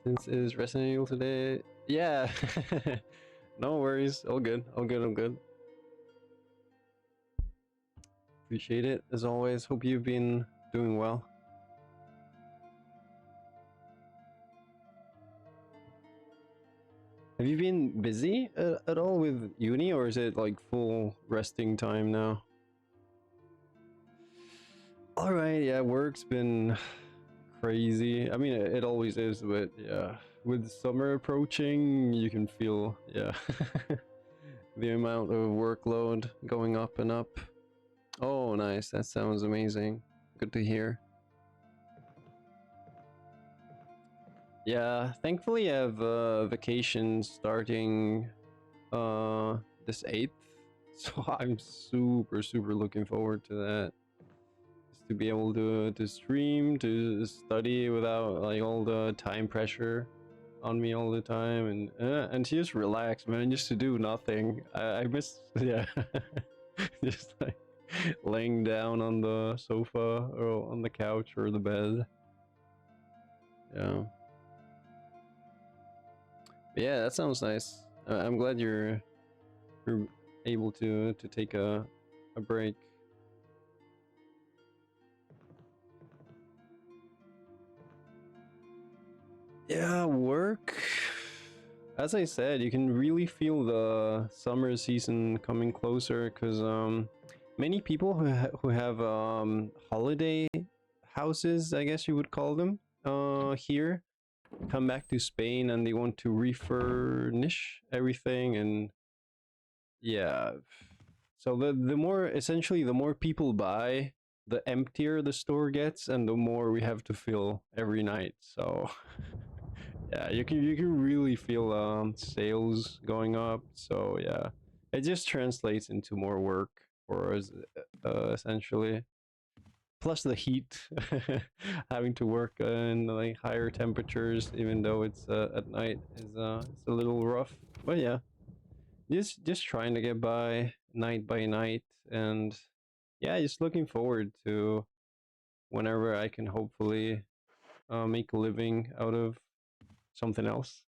Since is Resident Evil today. Yeah. No worries. All good. All good. I'm good. Appreciate it as always. Hope you've been doing well. Have you been busy at all with uni, or is it like full resting time now? All right. Yeah, work's been crazy. I mean, it always is, but yeah, with summer approaching, you can feel the amount of workload going up and up. Oh, nice. That sounds amazing. Good to hear. Yeah, thankfully I have vacation starting this 8th. So I'm super looking forward to that. Just to be able to stream, to study without like all the time pressure on me all the time, and to just relax, man, just to do nothing. I miss, yeah. Just like laying down on the sofa or on the couch or the bed. Yeah. Yeah, that sounds nice. I'm glad you're able to take a break. Yeah, work. As I said, you can really feel the summer season coming closer because many people who have holiday houses, I guess you would call them, here, come back to Spain and they want to refurnish everything, and yeah. So the more, essentially, the more people buy, the emptier the store gets, and the more we have to fill every night. So yeah, you can really feel sales going up. So yeah, it just translates into more work for us, essentially. Plus the heat, having to work in like higher temperatures, even though it's at night, is it's a little rough. But yeah, just trying to get by night, and yeah, just looking forward to whenever I can hopefully make a living out of something else.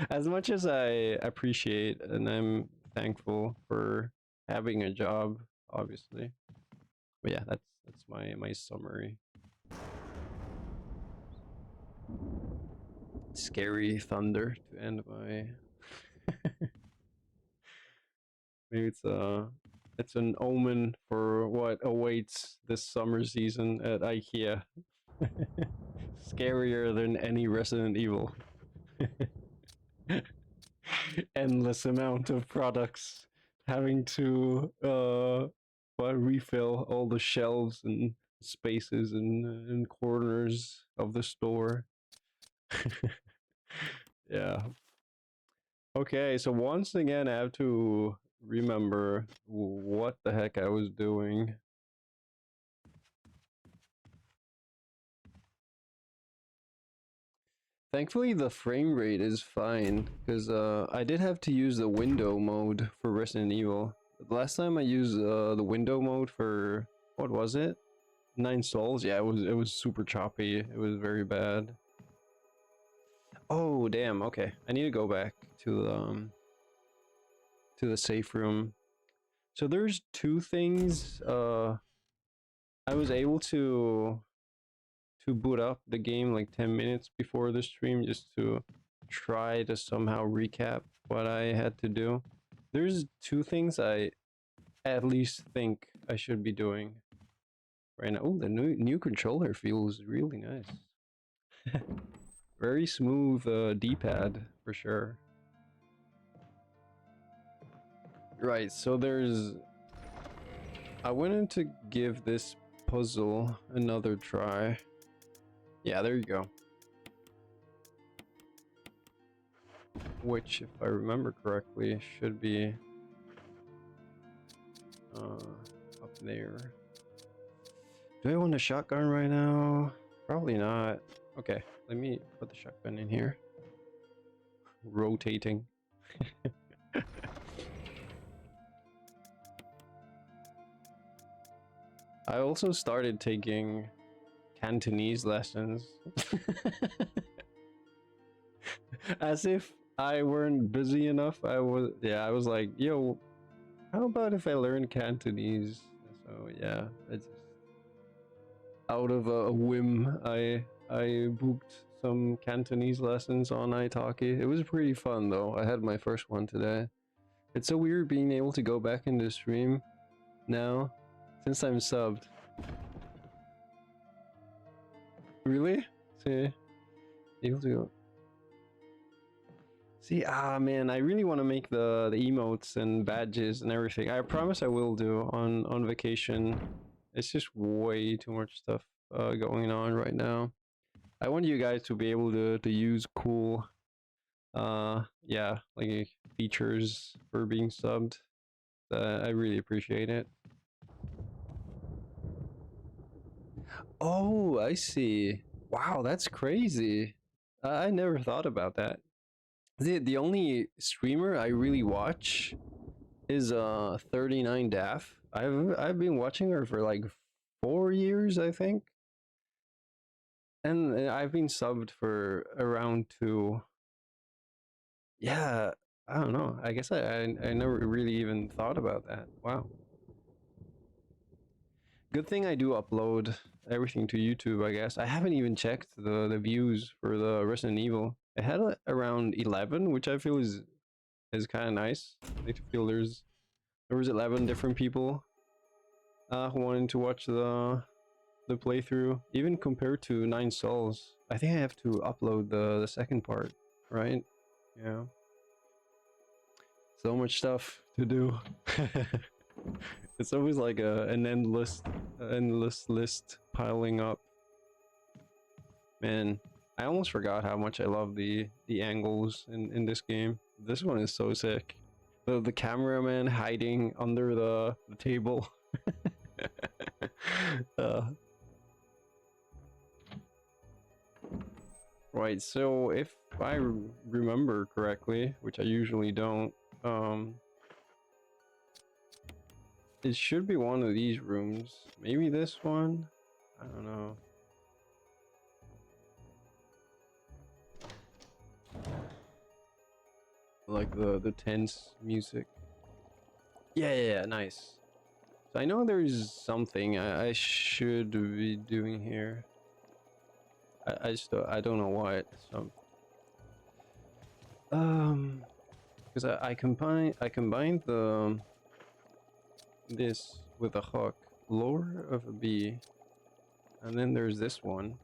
As much as I appreciate and I'm thankful for having a job, obviously. But yeah, that's my summary. Scary thunder to end my. Maybe it's an omen for what awaits this summer season at IKEA. Scarier than any Resident Evil. Endless amount of products, having to refill all the shelves and spaces and corners of the store. Yeah. Okay, so once again, I have to remember what the heck I was doing. Thankfully, the frame rate is fine, because I did have to use the window mode for Resident Evil. The last time I used the window mode for, what was it? 9 Souls? Yeah, it was super choppy. It was very bad. Oh, damn, okay. I need to go back to the safe room. So there's two things. I was able to boot up the game like 10 minutes before the stream just to try to somehow recap what I had to do. There's two things I at least think I should be doing right now. Oh, the new controller feels really nice. Very smooth D-pad for sure. Right, so there's... I wanted to give this puzzle another try. Yeah, there you go. Which, if I remember correctly, should be up there. Do I want a shotgun right now? Probably not. Okay, let me put the shotgun in here. Rotating. I also started taking Cantonese lessons. As if I weren't busy enough. I was like, yo, how about if I learn Cantonese? So yeah, I just out of a whim, I booked some Cantonese lessons on Italki. It was pretty fun though. I had my first one today. It's so weird being able to go back into stream now since I'm subbed. Really? See, able to go. See, man, I really want to make the emotes and badges and everything. I promise I will do on vacation. It's just way too much stuff going on right now. I want you guys to be able to use cool yeah, like features for being subbed. I really appreciate it. Oh, I see. Wow, that's crazy. I never thought about that. The only streamer I really watch is 39 Daff. I've been watching her for like 4 years, I think. And I've been subbed for around 2. Yeah, I don't know. I guess I never really even thought about that. Wow. Good thing I do upload everything to YouTube, I guess. I haven't even checked the views for the Resident Evil. It had around 11, which I feel is kind of nice. I feel there was 11 different people who wanted to watch the playthrough, even compared to 9 Souls. I think I have to upload the second part, right? Yeah. So much stuff to do. It's always like an endless list piling up. Man, I almost forgot how much I love the angles in this game. This one is so sick. The cameraman hiding under the table. uh, right, so if I remember correctly, which I usually don't, it should be one of these rooms. Maybe this one? I don't know. Like the tense music. Yeah, nice. So I know there's something I should be doing here. I just I don't know what. So because I combined the this with a hook, lore of a bee, and then there's this one.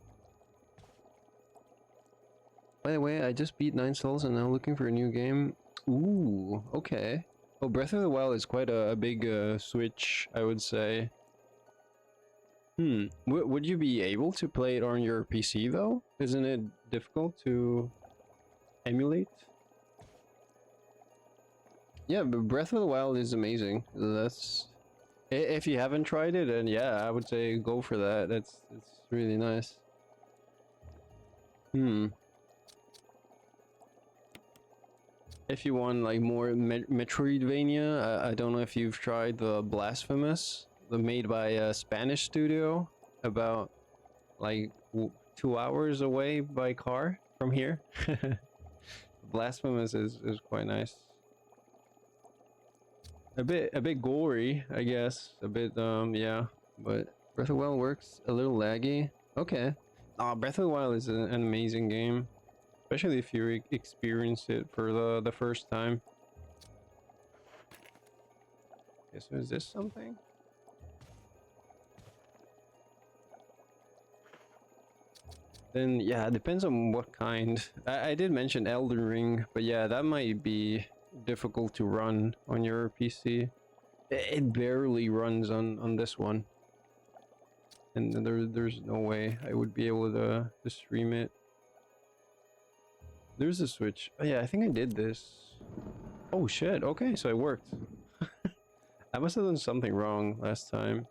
By the way, I just beat 9 Souls and now looking for a new game. Ooh, okay. Oh, Breath of the Wild is quite a big switch, I would say. Would you be able to play it on your PC though? Isn't it difficult to emulate? Yeah, but Breath of the Wild is amazing. That's if you haven't tried it, then yeah, I would say go for that. It's really nice. If you want like more Metroidvania, I don't know if you've tried the Blasphemous, made by a Spanish studio, about like 2 hours away by car from here. Blasphemous is quite nice. A bit gory, I guess. A bit yeah, but Breath of the Wild works a little laggy. Okay. Breath of the Wild is an amazing game, especially if you experience it for the first time. Okay, so is this something? Then yeah, it depends on what kind. I did mention Elden Ring, but yeah, that might be difficult to run on your PC. It barely runs on this one, and there's no way I would be able to stream it. There's a switch. Oh yeah, I think I did this. Oh shit. Okay, so it worked. I must have done something wrong last time.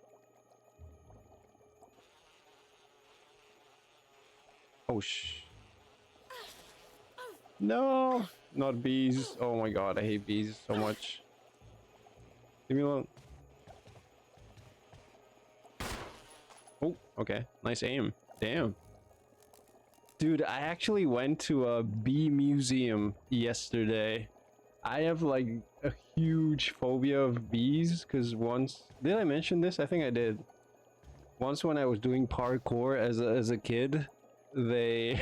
Oh No, not bees. Oh my god, I hate bees so much. Leave me alone. Oh, okay. Nice aim. Damn. Dude, I actually went to a bee museum yesterday. I have like a huge phobia of bees because once did I mention this? I think I did. Once when I was doing parkour as a kid, they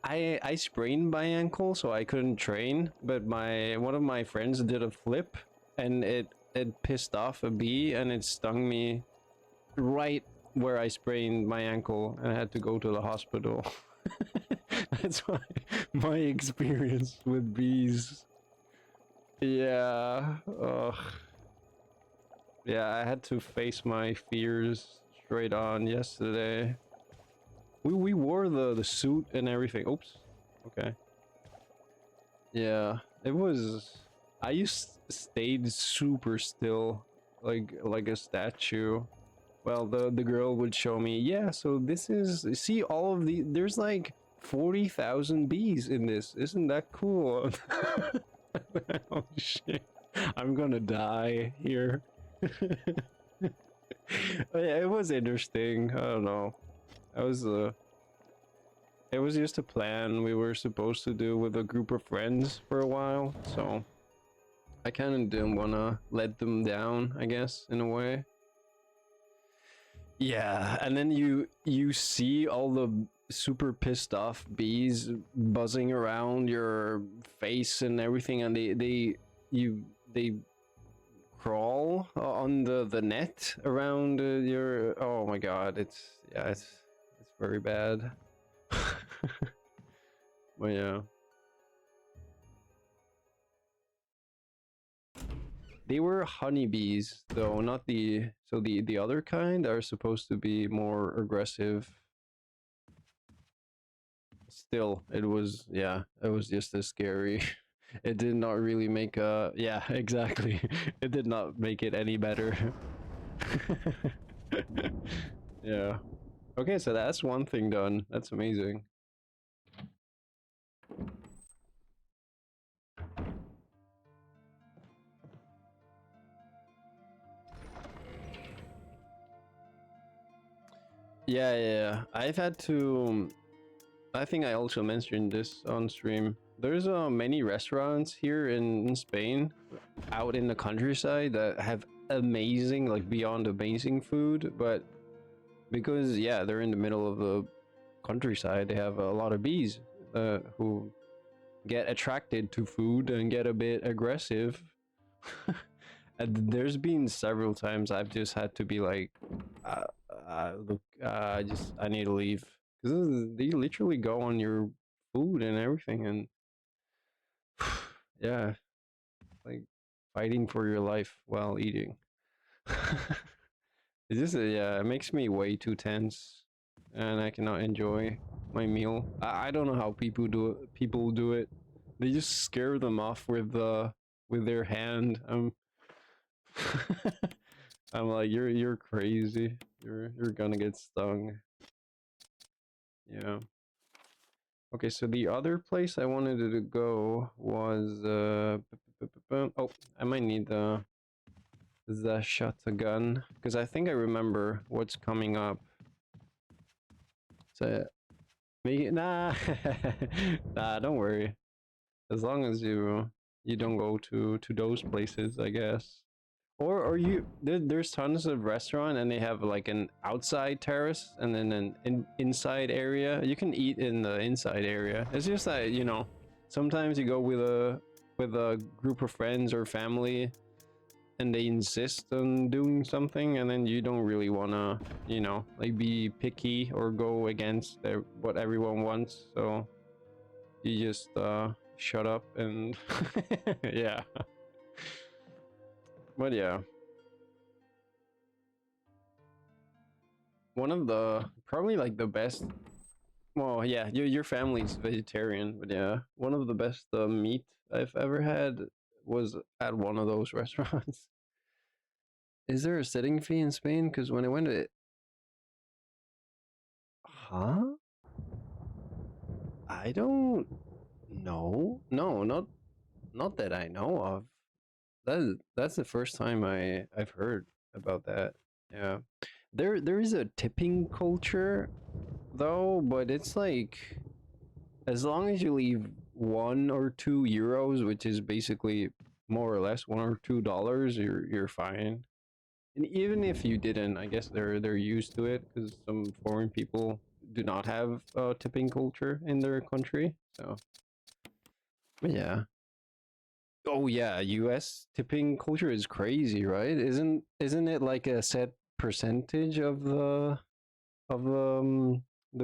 I sprained my ankle so I couldn't train, but my one of my friends did a flip and it pissed off a bee and it stung me right where I sprained my ankle and I had to go to the hospital. That's why my experience with bees. Yeah. Ugh. Yeah, I had to face my fears straight on yesterday. We wore the suit and everything. Oops. Okay. Yeah, it was. I used stayed super still, like a statue. Well, the girl would show me. Yeah, so this is see all of the. There's like 40,000 bees in this. Isn't that cool? Oh shit! I'm gonna die here. Yeah, it was interesting. I don't know. I was it was just a plan we were supposed to do with a group of friends for a while, so I kind of didn't want to let them down, I guess, in a way. Yeah, and then you see all the super pissed off bees buzzing around your face and everything, and they crawl on the net around your. Oh my god, it's yeah, it's very bad. But yeah. They were honeybees, though, not the so the other kind are supposed to be more aggressive. Still, it was yeah, it was just as scary. It did not really make yeah, exactly. It did not make it any better. Yeah. Okay, so that's one thing done. That's amazing. Yeah, yeah, yeah. I've had to I think I also mentioned this on stream. There's many restaurants here in Spain, out in the countryside that have amazing, like beyond amazing food, but because yeah, they're in the middle of the countryside, they have a lot of bees who get attracted to food and get a bit aggressive. And there's been several times I've just had to be like, uh, look, I need to leave because they literally go on your food and everything, and yeah, like fighting for your life while eating. It's just yeah, it makes me way too tense, and I cannot enjoy my meal. I don't know how people do it. People do it. They just scare them off with their hand. I'm like, you're crazy. You're gonna get stung. Yeah. Okay, so the other place I wanted to go was oh, I might need the shotgun because I think I remember what's coming up. So make it nah nah, don't worry. As long as you don't go to those places, I guess. Or you there's tons of restaurant and they have like an outside terrace and then an inside area. You can eat in the inside area. It's just that, you know, sometimes you go with a group of friends or family and they insist on doing something and then you don't really want to, you know, like be picky or go against what everyone wants. So you just shut up and yeah. But yeah. One of the probably like the best. Well, yeah, your family's vegetarian, but yeah, one of the best meat I've ever had was at one of those restaurants. Is there a sitting fee in Spain? Because when I went to, huh? I don't know. No, not that I know of. That's the first time I've heard about that. Yeah, there is a tipping culture though, but it's like as long as you leave 1 or 2 euros, which is basically more or less $1 or $2, you're fine. And even if you didn't, I guess they're used to it because some foreign people do not have tipping culture in their country. So, but yeah. Oh yeah, U.S. tipping culture is crazy, right? Isn't it like a set percentage of the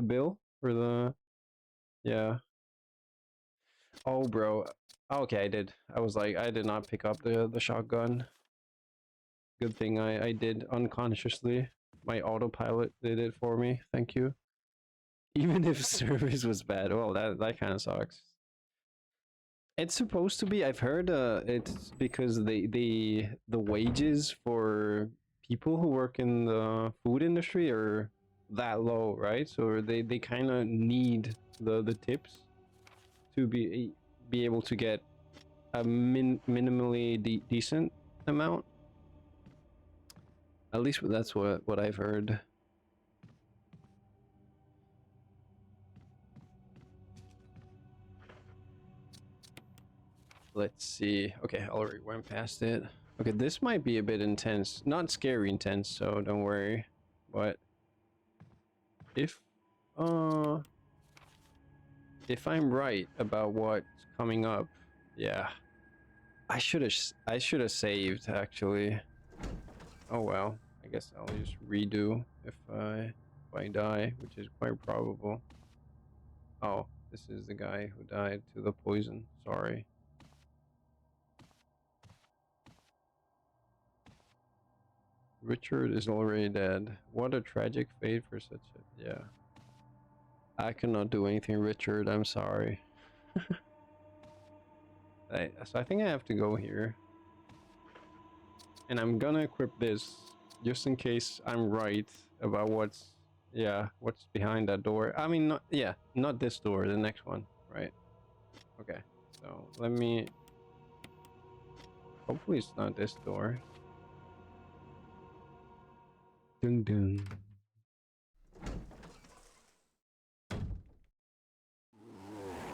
bill for the yeah. Oh bro. Okay, I did. I was like I did not pick up the shotgun. Good thing I did unconsciously. My autopilot did it for me. Thank you. Even if service was bad. Well, that kind of sucks. It's supposed to be. I've heard it's because the wages for people who work in the food industry are that low, right? So they kind of need the tips to be able to get a minimally decent amount. At least that's what I've heard. Let's see. Okay, I already went past it. Okay, this might be a bit intense. Not scary intense, so don't worry. But if uh if I'm right about what's coming up, yeah. I should have saved actually. Oh well. I guess I'll just redo if I die, which is quite probable. Oh, this is the guy who died to the poison. Sorry. Richard is already dead. What a tragic fate for such a yeah. I cannot do anything, Richard. I'm sorry. So I think I have to go here. And I'm gonna equip this just in case I'm right about what's behind that door. I mean, not this door, the next one, right? Okay. So let me. Hopefully, it's not this door. Dun dun.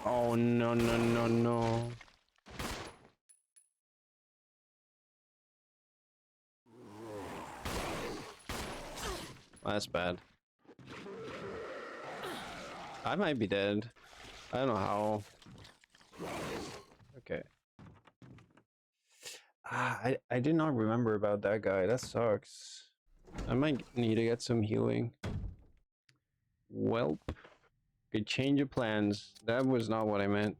Oh no no no no. That's bad. I might be dead. I don't know how. Okay. I did not remember about that guy. That sucks. I might need to get some healing. Welp. Good change of plans. That was not what I meant.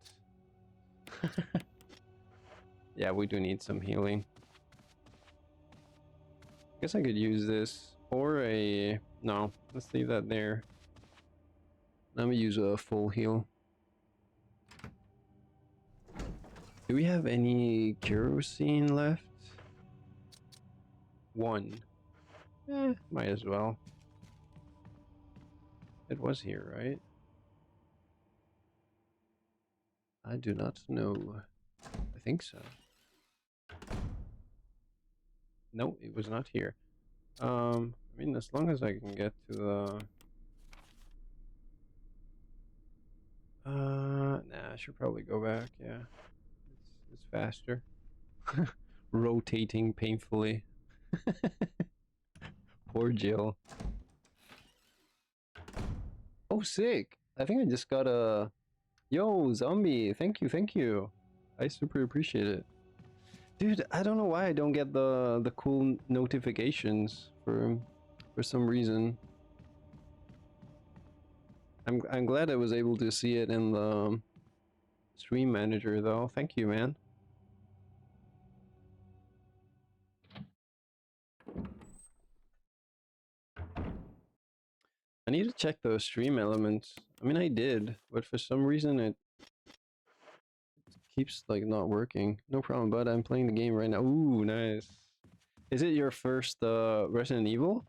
Yeah, we do need some healing. Guess I could use this. Or a... No, let's leave that there. Let me use a full heal. Do we have any kerosene left? One. Might as well. It was here, right? I do not know. I think so. No, it was not here. I mean, as long as I can get to the... Nah, I should probably go back, yeah. It's faster. Rotating painfully. Poor Jill. Oh, sick! I think I just got a... Yo, zombie! Thank you, thank you! I super appreciate it. Dude, I don't know why I don't get the cool notifications for some reason. I'm glad I was able to see it in the stream manager though. Thank you, man. I need to check those stream elements. I mean, I did, but for some reason it keeps like not working. No problem, bud. I'm playing the game right now. Ooh, nice. Is it your first Resident Evil?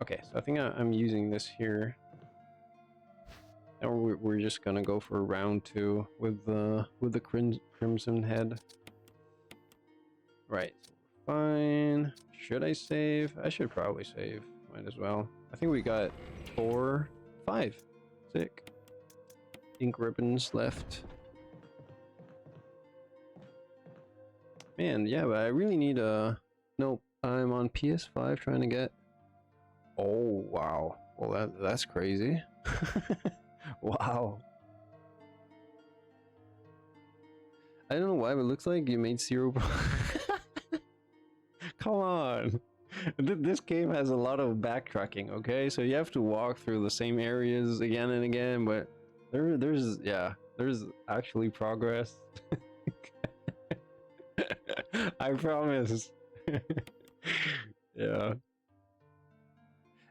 Okay, so I think I'm using this here. And we're just gonna go for round 2 with the crimson head. Right, so we're fine. Should I save? I should probably save. Might as well. I think we got 4, 5. Sick. Ink ribbons left. Man, yeah, but I really need a... Nope, I'm on PS5 trying to get... Oh, wow. Well, that's crazy. Wow. I don't know why, but it looks like you made 0... Come on. This game has a lot of backtracking, okay? So you have to walk through the same areas again and again, but there's actually progress. I promise. Yeah.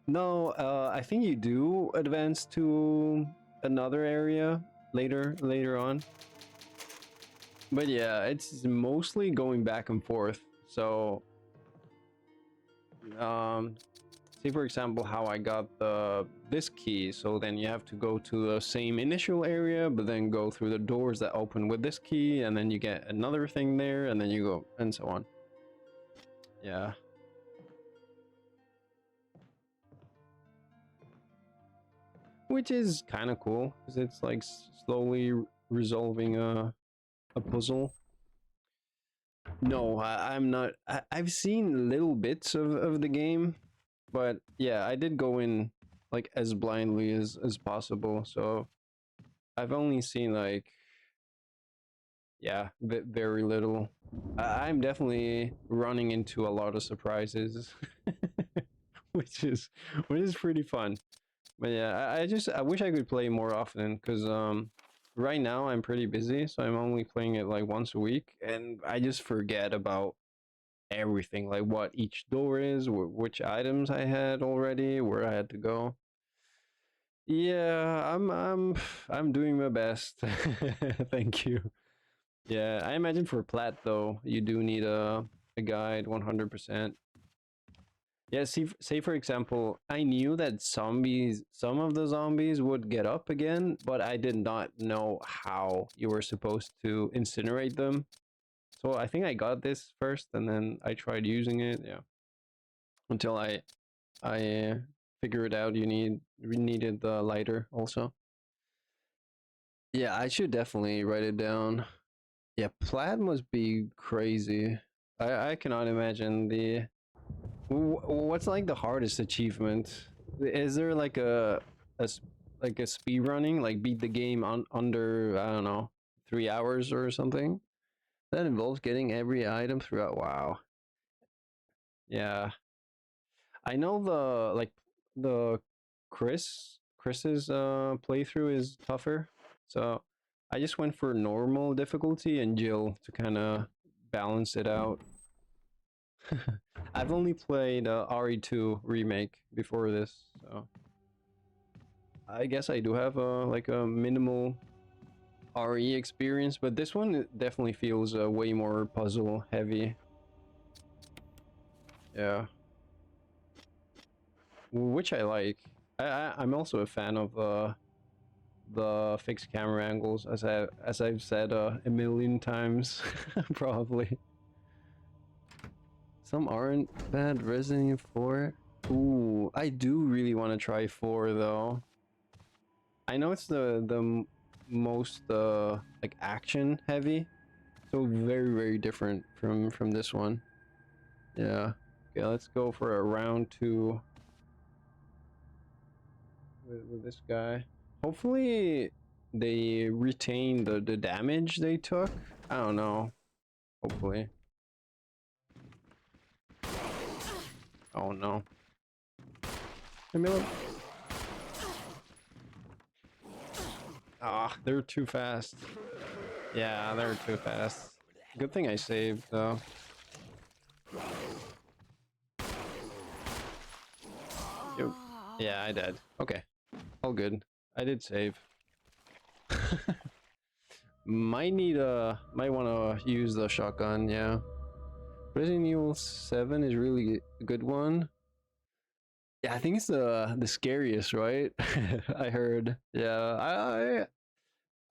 No, I think you do advance to another area later on. But yeah, it's mostly going back and forth. So say for example how I got this key, so then you have to go to the same initial area but then go through the doors that open with this key, and then you get another thing there, and then you go and so on. Yeah, which is kind of cool because it's like slowly resolving a puzzle. No, I'm not. I've seen little bits of the game, but yeah, I did go in like as blindly as possible. So I've only seen like, yeah, very little. I'm definitely running into a lot of surprises, which is which is pretty fun. But yeah, I wish I could play more often because right now I'm pretty busy, so I'm only playing it like once a week, and I just forget about everything, like what each door is, which items I had already, where I had to go. Yeah, I'm doing my best. Thank you. Yeah, I imagine for plat though, you do need a guide 100%. Yeah, see, say for example, I knew that some of the zombies would get up again, but I did not know how you were supposed to incinerate them. So I think I got this first, and then I tried using it. Yeah, until I figured out we needed the lighter also. Yeah, I should definitely write it down. Yeah, plaid must be crazy. I cannot imagine the what's like the hardest achievement. Is there like like a speed running, like beat the game on under, I don't know, 3 hours or something? That involves getting every item throughout. Wow. Yeah, I know the like the Chris's playthrough is tougher, so I just went for normal difficulty and Jill to kind of balance it out. I've only played RE2 remake before this, so I guess I do have a like a minimal RE experience, but this one definitely feels way more puzzle heavy. Yeah, which I like. I'm also a fan of the fixed camera angles, as I've said a million times, probably. Some aren't bad. Resident Evil 4. Ooh, I do really want to try 4 though. I know it's the most like action heavy, so very different from this one. Yeah. Okay, let's go for a round 2 with this guy. Hopefully they retain the damage they took. I don't know. Hopefully. Oh no. Camilla. Ah, they're too fast. Yeah, they're too fast. Good thing I saved though. Yep. Yeah, I did. Okay. All good. I did save. Might wanna use the shotgun, yeah. Resident Evil 7 is really a good one. Yeah, I think it's the scariest, right? I heard. Yeah,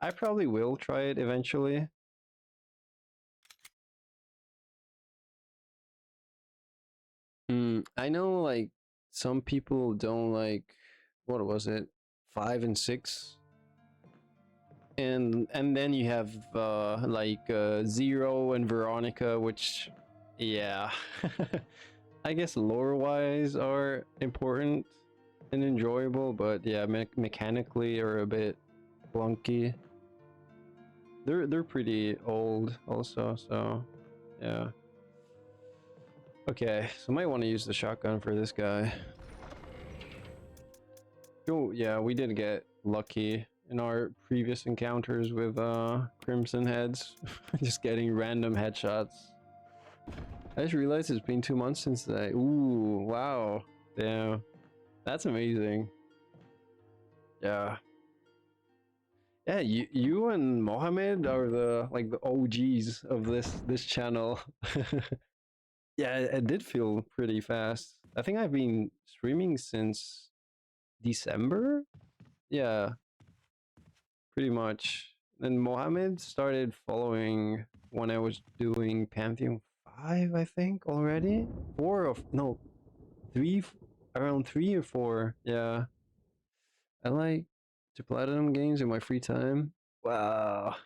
I probably will try it eventually. I know like some people don't like what was it? 5 and 6. And then you have Zero and Veronica, which yeah. I guess lore wise are important and enjoyable, but yeah, mechanically are a bit clunky. They're pretty old also, so yeah. Okay, so might want to use the shotgun for this guy. Oh yeah, we did get lucky in our previous encounters with Crimson Heads, just getting random headshots. I just realized it's been 2 months since I. Ooh, wow, damn, that's amazing. Yeah, yeah. You and Mohammed are the OGs of this channel. Yeah, it did feel pretty fast. I think I've been streaming since December. Yeah, pretty much. And Mohammed started following when I was doing Pantheon 5, I think, already. Four of, no, three, around 3 or 4. Yeah. I like to platinum games in my free time. Wow.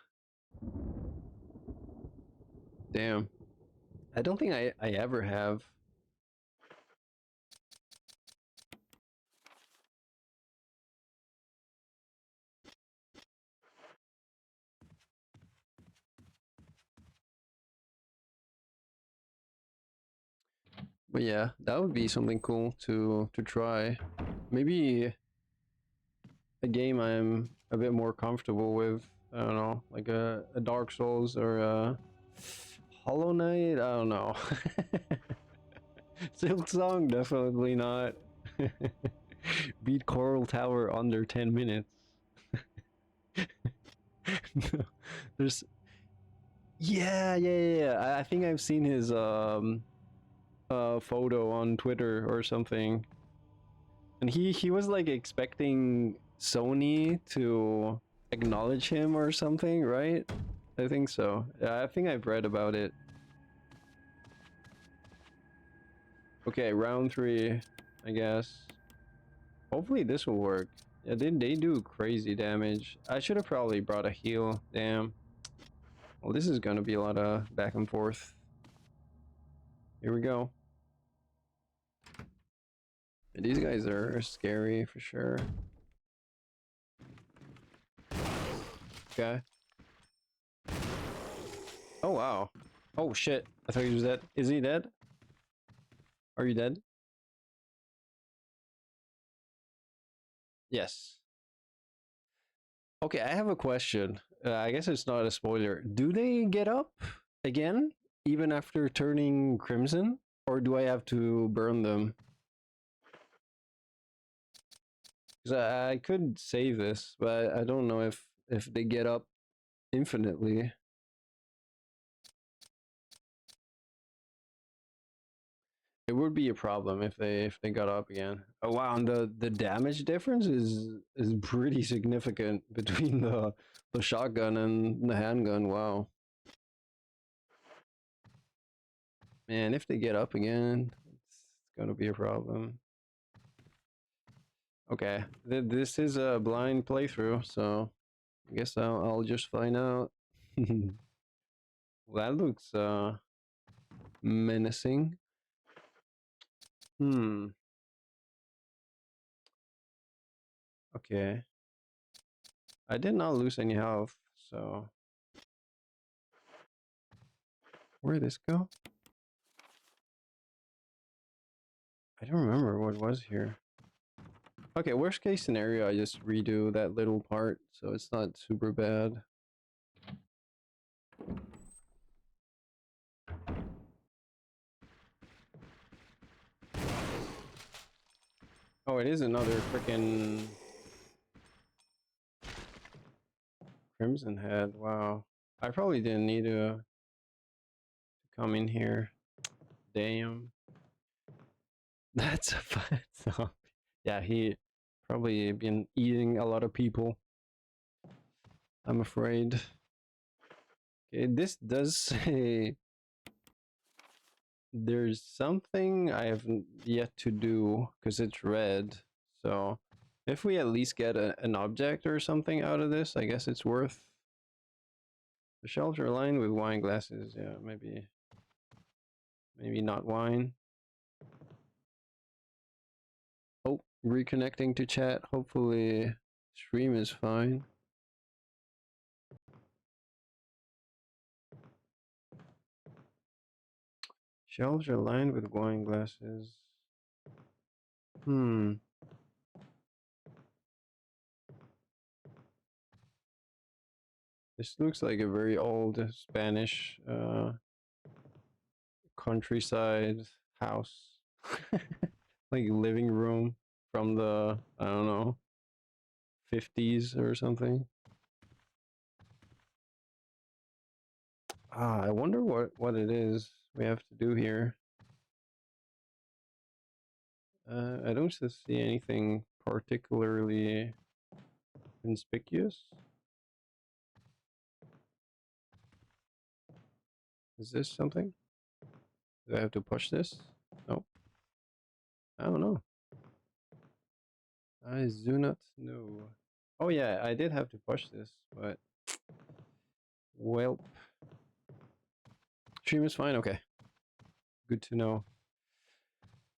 Damn. I don't think I ever have. But yeah, that would be something cool to try. Maybe a game I'm a bit more comfortable with. I don't know, like a Dark Souls or a Hollow Knight. I don't know. Silk Song, definitely not. Beat Coral Tower under 10 minutes. There's yeah. I think I've seen his photo on Twitter or something, and he was like expecting Sony to acknowledge him or something, right? I think so. Yeah, I think I've read about it. Okay, round 3, I guess. Hopefully this will work. Yeah, they do crazy damage. I should have probably brought a heal. Damn. Well, this is gonna be a lot of back and forth. Here we go. These guys are scary for sure. Okay. Oh wow. Oh shit. I thought he was dead. Is he dead? Are you dead? Yes. Okay, I have a question. I guess it's not a spoiler. Do they get up again even after turning crimson, or do I have to burn them? Because I could save this, but I don't know if they get up infinitely. It would be a problem if they got up again. Oh wow, and the damage difference is pretty significant between the shotgun and the handgun. Wow. Man, if they get up again, it's gonna be a problem. Okay, this is a blind playthrough, so I guess I'll just find out. That looks menacing. Hmm. Okay. I did not lose any health, so where did this go? I don't remember what was here. Okay, worst case scenario, I just redo that little part, so it's not super bad. Oh, it is another freaking Crimson Head. Wow. I probably didn't need to come in here. Damn. That's a fat zombie. Yeah, he probably been eating a lot of people, I'm afraid. Okay, this does say there's something I haven't yet to do because it's red. So if we at least get an object or something out of this, I guess it's worth. The shelves are lined with wine glasses. Yeah, maybe not wine. Oh, reconnecting to chat. Hopefully stream is fine. Shelves are lined with wine glasses. Hmm. This looks like a very old Spanish countryside house. Like living room from the, I don't know, 50s or something. I wonder what it is we have to do here. I don't see anything particularly conspicuous. Is this something? Do I have to push this? No. I don't know. I do not know. Oh yeah, I did have to push this, but well, stream is fine. Okay, good to know.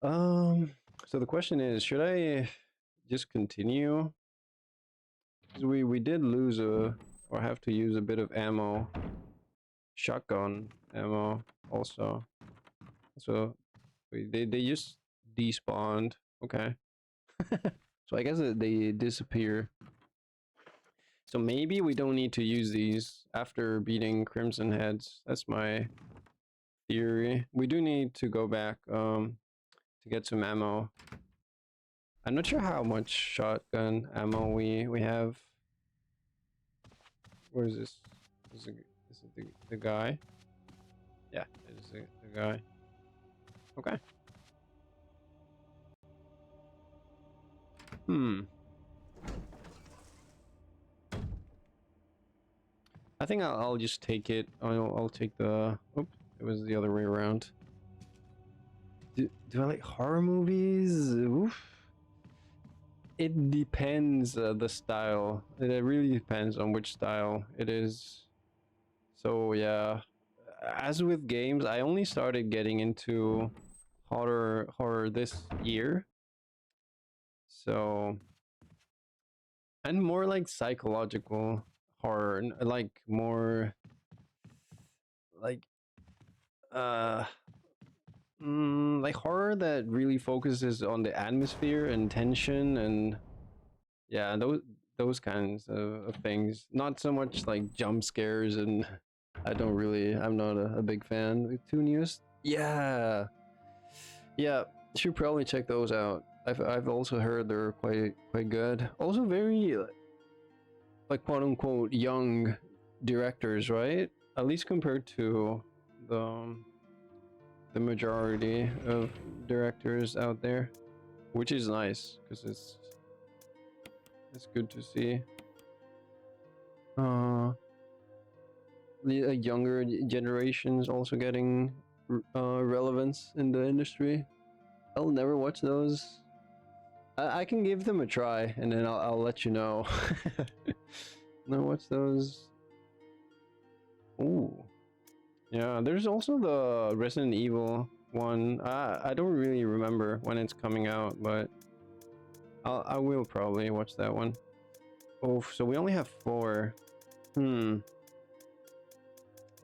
So the question is, should I just continue? Because we did lose or have to use a bit of ammo, shotgun ammo also. So they just despawned. Okay. So I guess they disappear. So maybe we don't need to use these after beating Crimson Heads. That's my theory. We do need to go back to get some ammo. I'm not sure how much shotgun ammo we have. Where is this? Is it the guy? Yeah, it is the guy. Okay. Hmm. I think I'll just take it. I'll take the. Oop, it was the other way around. Do I like horror movies? Oof. It depends the style. It really depends on which style it is. So yeah, as with games, I only started getting into horror this year. So and more like psychological horror, like more like uh like horror that really focuses on the atmosphere and tension and yeah, those kinds of things. Not so much like jump scares and I'm not a big fan with Two News. Yeah. Yeah, should probably check those out. I've also heard they're quite good. Also very like quote unquote young directors, right? At least compared to the the majority of directors out there, which is nice because it's good to see. Uh, the younger generations also getting relevance in the industry. I'll never watch those. I can give them a try and then I'll let you know. No, what's those? Ooh. Yeah, there's also the Resident Evil one. I don't really remember when it's coming out, but I will probably watch that one. Oh, so we only have 4. Hmm.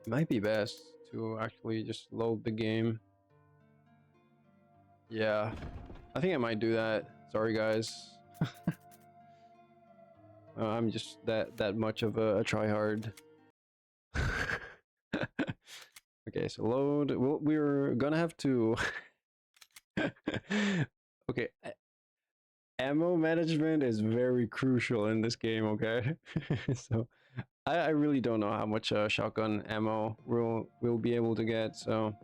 Might be best to actually just load the game. Yeah. I think I might do that. Sorry guys. I'm just that much of a tryhard. Okay, so load. We're gonna have to. Okay, ammo management is very crucial in this game. Okay, so I really don't know how much shotgun ammo we'll be able to get. So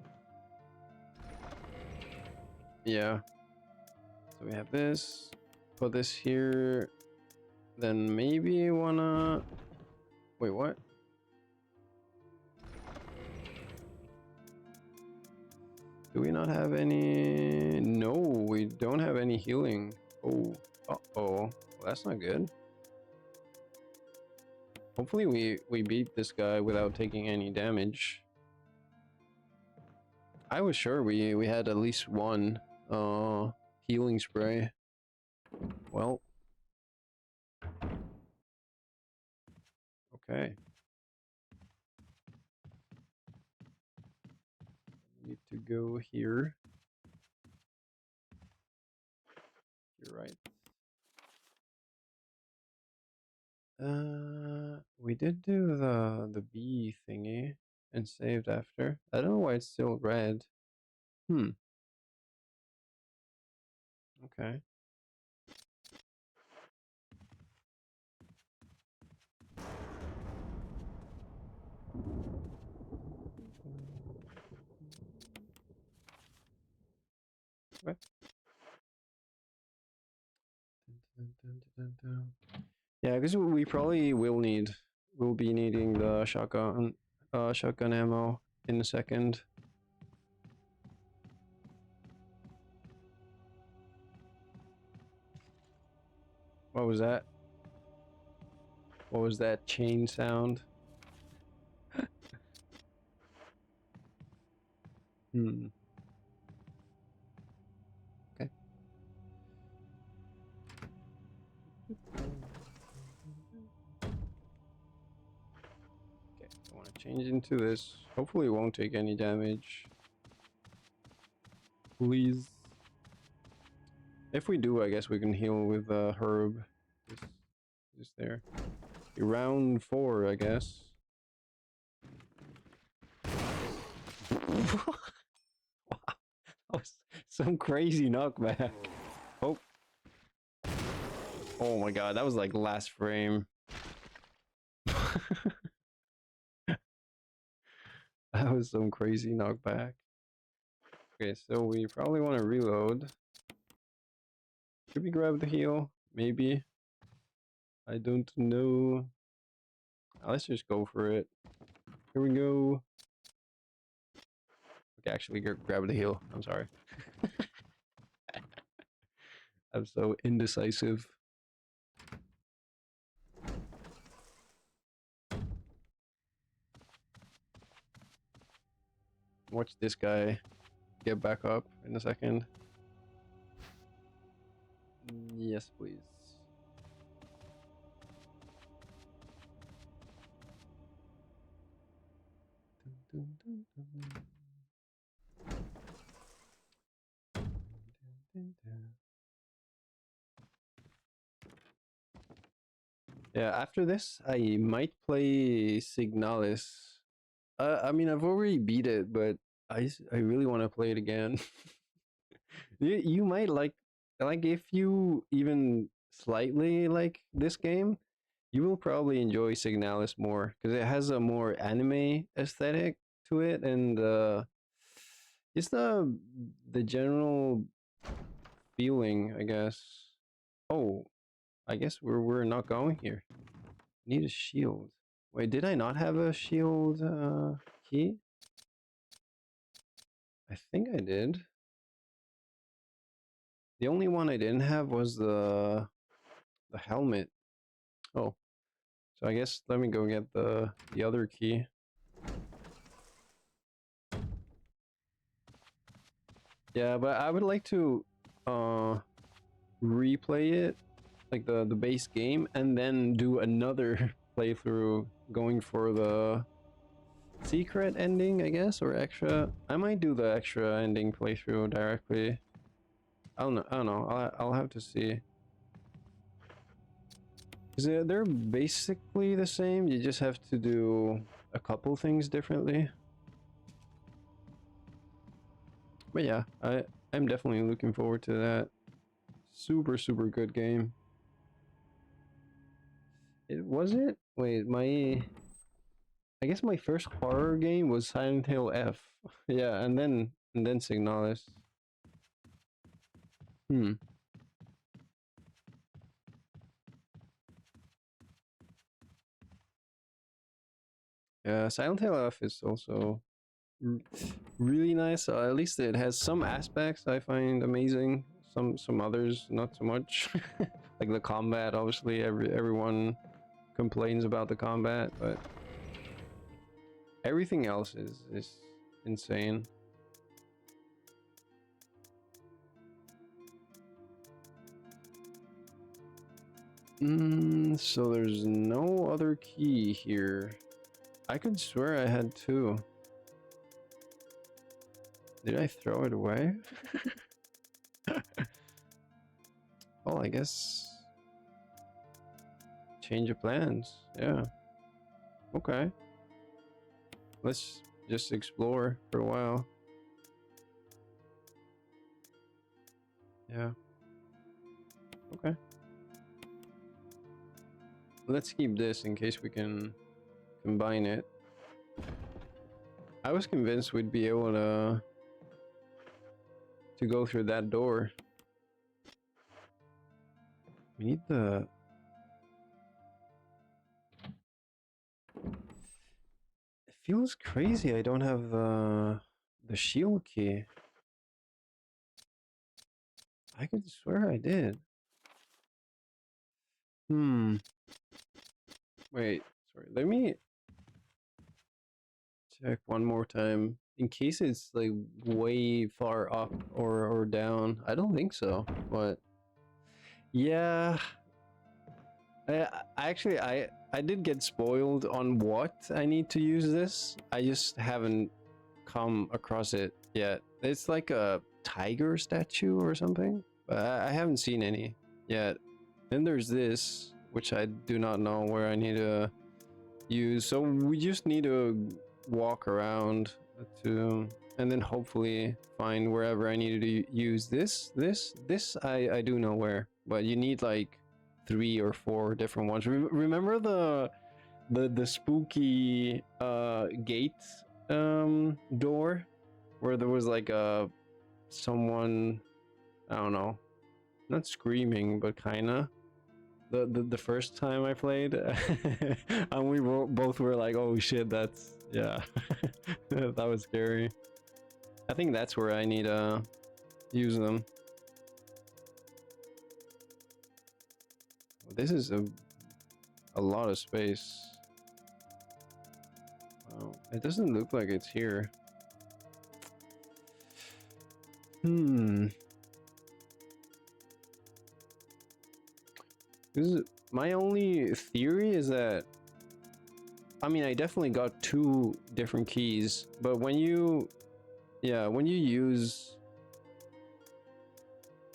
yeah. So we have this. Put this here. Then maybe wanna... Wait, what? Do we not have any... No, we don't have any healing. Oh, uh-oh. Well, that's not good. Hopefully we beat this guy without taking any damage. I was sure we had at least one healing spray. Well. Okay. Need to go here. You're right. We did do the bee thingy and saved after. I don't know why it's still red. Okay. Okay. Yeah, because we probably will be needing the shotgun ammo in a second. What was that? What was that chain sound? Hmm. Okay. Okay, I want to change into this. Hopefully it won't take any damage. Please. If we do, I guess we can heal with herb. Just there. Round 4, I guess. Wow, that was some crazy knockback. Oh. Oh my god, that was like last frame. That was some crazy knockback. Okay, so we probably want to reload. Should we grab the heal? Maybe. I don't know. Let's just go for it. Here we go. Okay, actually grab the heal. I'm sorry. I'm so indecisive. Watch this guy get back up in a second. Yes, please. Yeah, after this, I might play Signalis. I mean, I've already beat it, but I really want to play it again. You might like if you even slightly like this game, you will probably enjoy Signalis more because it has a more anime aesthetic to it, and just the general feeling, I guess. Oh, I guess we're not going here. Need a shield. Wait, did I not have a shield key? I think I did. The only one I didn't have was the helmet. Oh, so I guess let me go get the other key. Yeah, but I would like to replay it, like the base game, and then do another playthrough going for the secret ending, I guess, or extra. I might do the extra ending playthrough directly. I don't know. I don't know. I'll have to see. Cause they're basically the same. You just have to do a couple things differently. But yeah, I'm definitely looking forward to that. Super good game. It was it? Wait, I guess my first horror game was Silent Hill F. Yeah, and then Signalis. Hmm. Silent Hill F is also r- really nice. At least it has some aspects I find amazing. Some others not so much. Like the combat, obviously, everyone complains about the combat, but everything else is insane. So there's no other key here. I could swear I had two. Did I throw it away? Oh, I guess change of plans. Yeah. Okay. Let's just explore for a while. Yeah. Okay. Let's keep this in case we can combine it. I was convinced we'd be able to go through that door. We need the... It feels crazy I don't have the shield key. I could swear I did. Wait, sorry. Let me check one more time. In case it's like way far up or down. I don't think so, but yeah. I did get spoiled on what I need to use this. I just haven't come across it yet. It's like a tiger statue or something, but I haven't seen any yet. Then there's this, which I do not know where I need to use. So we just need to walk around to, and then hopefully find wherever I needed to use this. I do know where, but you need like 3 or 4 different ones. Remember the spooky gate door where there was like a someone, I don't know, not screaming but kind of the first time I played, and we both were like, "Oh shit, that's yeah." That was scary. I think that's where I need to use them. This is a lot of space. Wow. It doesn't look like it's here. This is, my only theory is that, I mean, I definitely got 2 different keys, but when you use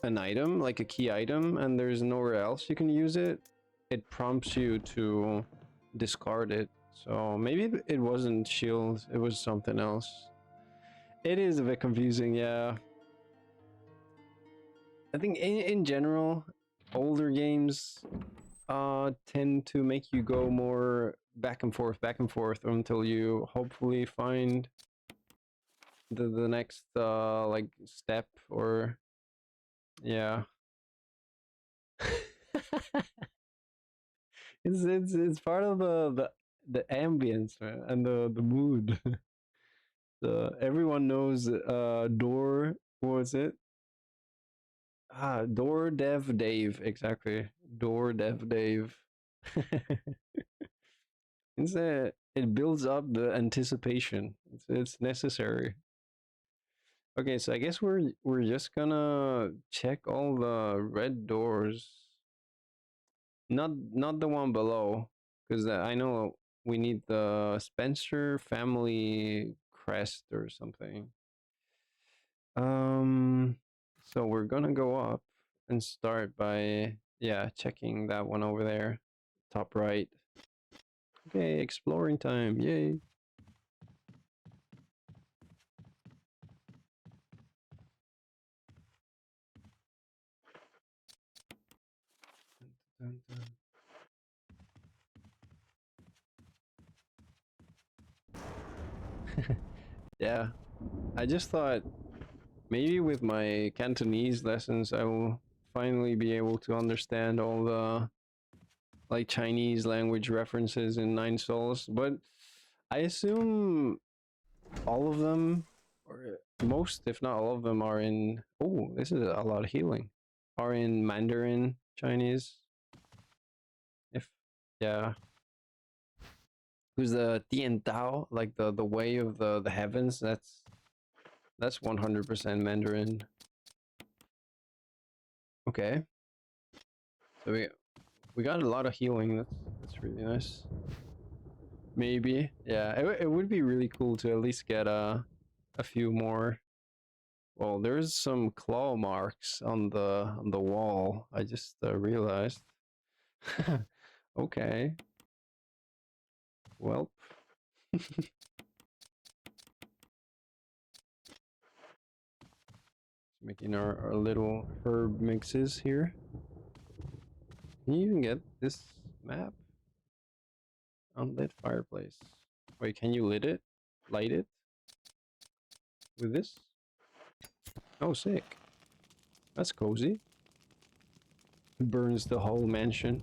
an item, like a key item, and there's nowhere else you can use it, it prompts you to discard it. So maybe it wasn't shield, it was something else. It is a bit confusing, yeah. I think in general, older games tend to make you go more back and forth until you hopefully find the next like step, or yeah. It's part of the ambience, man, and the mood. Everyone knows door, what was it? Door Dev Dave, exactly. Door Dev Dave. It builds up the anticipation. It's necessary. Okay, so I guess we're just gonna check all the red doors. Not the one below, because I know we need the Spencer family crest or something. Um, so we're gonna go up and start by, yeah, checking that one over there, top right. Okay, exploring time, yay. Dun, dun, dun. Yeah, I just thought maybe with my Cantonese lessons I will finally be able to understand all the like Chinese language references in Nine Souls, but I assume all of them, or most, if not all of them, are in. Oh, this is a lot of healing. Are in Mandarin Chinese. If yeah, who's the Tian Tao, like the way of the heavens? That's 100% Mandarin. Okay, so we got a lot of healing. That's really nice. Maybe, yeah, it would be really cool to at least get a few more. Well, there's some claw marks on the wall. I just realized. Okay. Well, making our little herb mixes here. Can you even get this map? Unlit fireplace. Wait, can you lit it? Light it? With this? Oh, sick. That's cozy. It burns the whole mansion.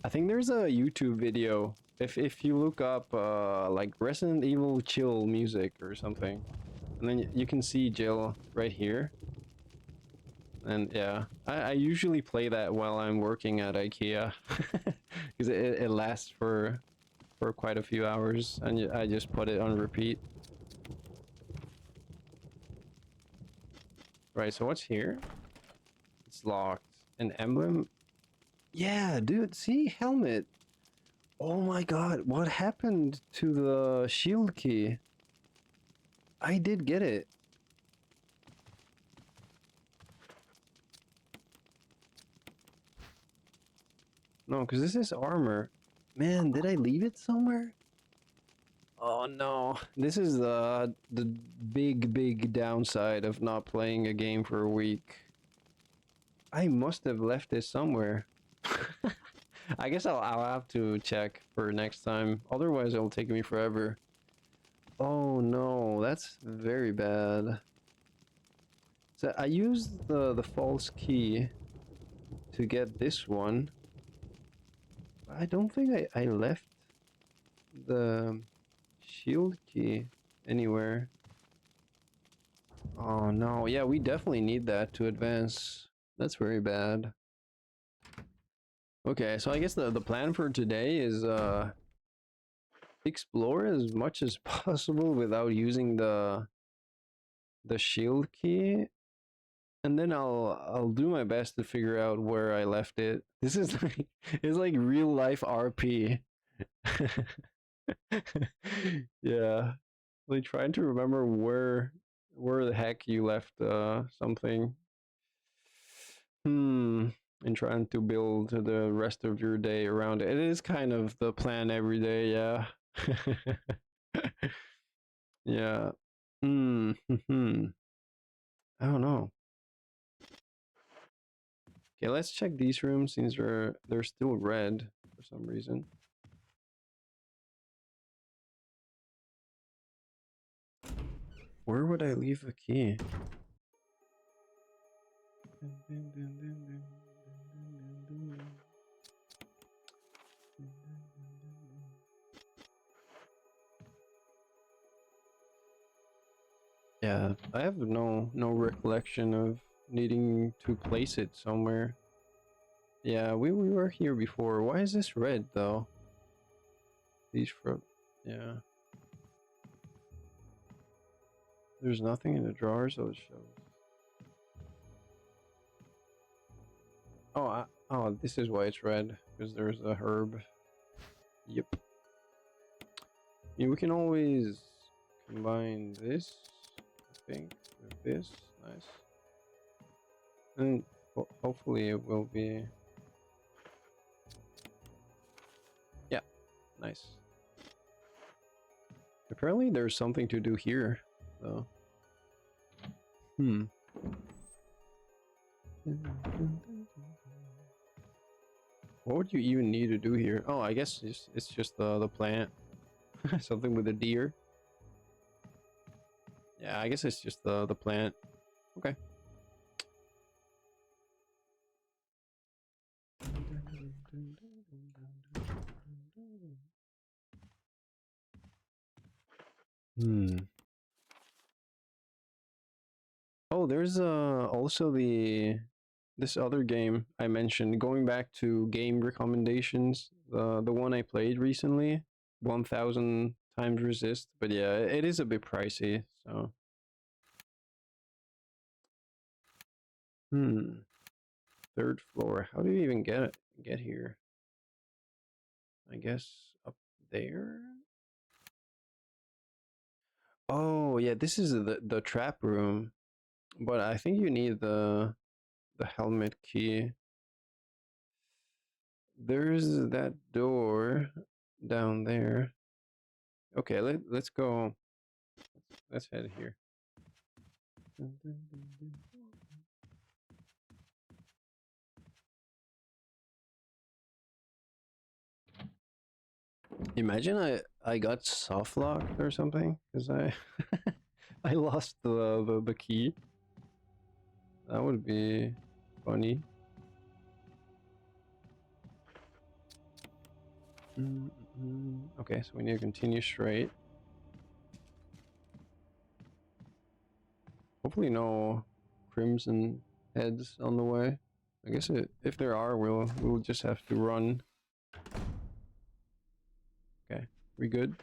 I think there's a YouTube video. If you look up like Resident Evil chill music or something, and then you can see Jill right here. And yeah, I usually play that while I'm working at IKEA because it lasts for quite a few hours, and I just put it on repeat. Right, so what's here? It's locked. An emblem? Yeah, dude, see? Helmet. Oh my god, what happened to the shield key? I did get it. No, because this is armor. Man, did I leave it somewhere? Oh no. This is the big downside of not playing a game for a week. I must have left it somewhere. I guess I'll have to check for next time. Otherwise, it'll take me forever. Oh no, that's very bad. So I used the false key to get this one. I don't think I left the shield key anywhere. Oh no, yeah, we definitely need that to advance. That's very bad. Okay, so I guess the plan for today is explore as much as possible without using the shield key, and then I'll do my best to figure out where I left it. This is like it's like real life RP. Yeah, like trying to remember where the heck you left something. Hmm. And trying to build the rest of your day around it. It is kind of the plan every day, yeah. Yeah. Hmm. I don't know. Okay, let's check these rooms since they're still red for some reason. Where would I leave the key? Yeah, I have no recollection of needing to place it somewhere. Yeah, we were here before. Why is this red though? These from yeah. There's nothing in the drawers, so it shows. Oh, this is why it's red, because there's a herb. Yep. Yeah, we can always combine this, I think, with this. Nice. And hopefully it will be... Yeah, nice. Apparently there's something to do here, though. Hmm. What would you even need to do here? Oh, I guess it's just the plant. Something with a deer. Yeah, I guess it's just the plant. Okay. Hmm. Oh, there's also this other game I mentioned. Going back to game recommendations, the one I played recently, 1000 times resist. But yeah, it is a bit pricey. So third floor. How do you even get here? I guess up there. Oh yeah, this is the trap room. But I think you need the helmet key. There's that door down there. Okay, let's go. Let's head here. Imagine I got soft locked or something because I I lost the key. That would be funny. Okay, so we need to continue straight. Hopefully no crimson heads on the way. I guess if there are, we'll just have to run. Okay, we good?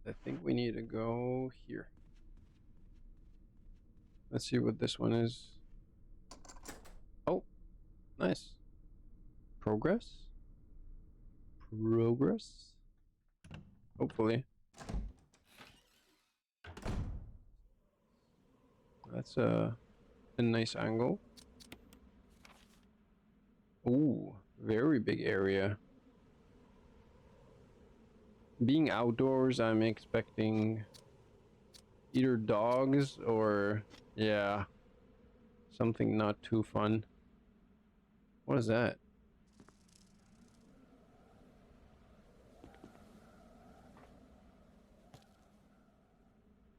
I think we need to go here. Let's see what this one is. Oh, nice. Progress? Progress? Hopefully. That's a nice angle. Ooh, very big area. Being outdoors, I'm expecting either dogs or, yeah, something not too fun. What is that?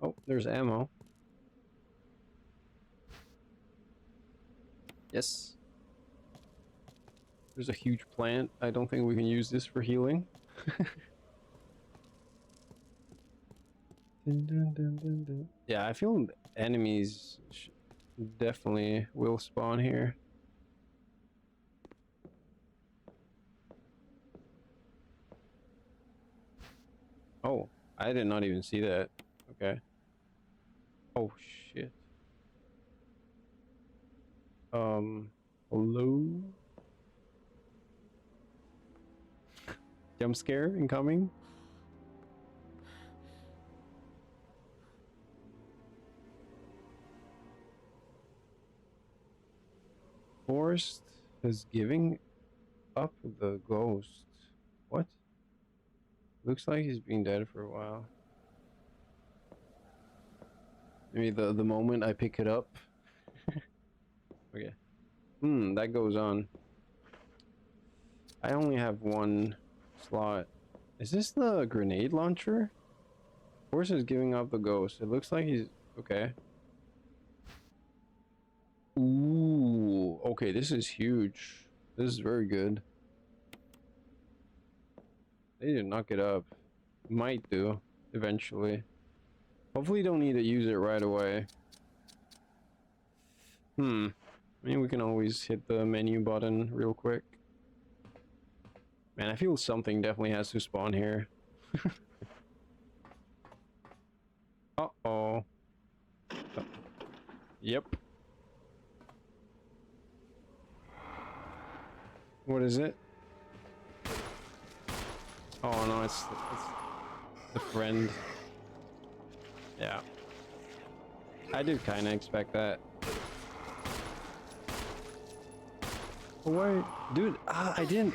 Oh, there's ammo. Yes. There's a huge plant. I don't think we can use this for healing. Yeah, I feel enemies definitely will spawn here. Oh, I did not even see that. Okay. Oh, shit. Hello? Jump scare incoming? Forest is giving up the ghost. What? Looks like he's been dead for a while. Maybe the moment I pick it up. Okay. That goes on. I only have one slot. Is this the grenade launcher? Force is giving up the ghost. It looks like he's okay. Ooh, okay, this is huge. This is very good. They did knock it up. Might do, eventually. Hopefully don't need to use it right away. I mean, we can always hit the menu button real quick. Man, I feel something definitely has to spawn here. Uh-oh. Yep. What is it? Oh no, it's the friend. Yeah. I did kind of expect that. Oh, wait. Dude, I didn't.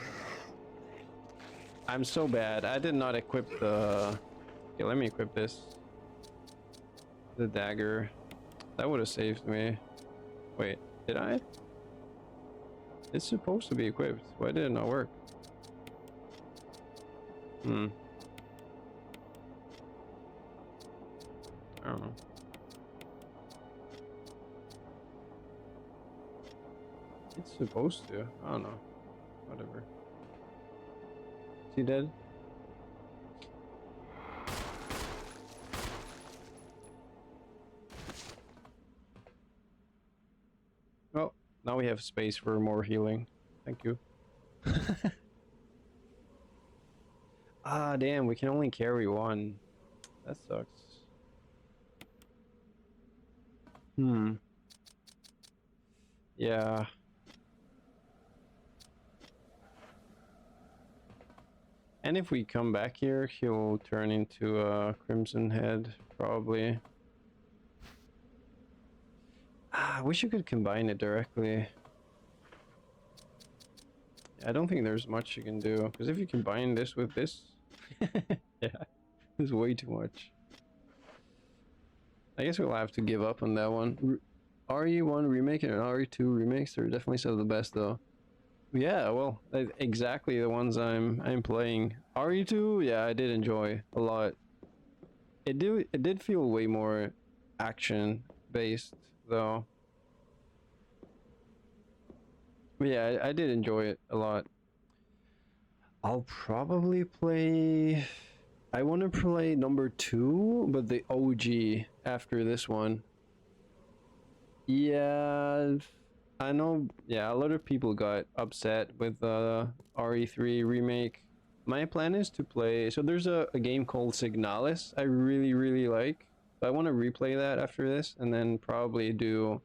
I'm so bad. I did not equip the... Okay, let me equip this. The dagger. That would have saved me. Wait, did I? It's supposed to be equipped. Why did it not work? I don't know. It's supposed to. I don't know. Whatever. Is he dead? Well, now we have space for more healing. Thank you. Ah, damn, we can only carry one. That sucks. Hmm. Yeah. And if we come back here, he'll turn into a Crimson Head, probably. Ah, I wish you could combine it directly. I don't think there's much you can do, because if you combine this with this, yeah, there's way too much. I guess we'll have to give up on that one. RE1 remake and RE2 remakes are definitely some of the best, though. Yeah, well, exactly the ones I'm playing. RE2, yeah, I did enjoy a lot. It did feel way more action based, though. But yeah, I did enjoy it a lot. I'll probably play. I want to play number 2, but the OG after this one. Yeah, I know. Yeah, a lot of people got upset with the RE3 remake. My plan is to play. So there's a game called Signalis I really like. So I want to replay that after this, and then probably do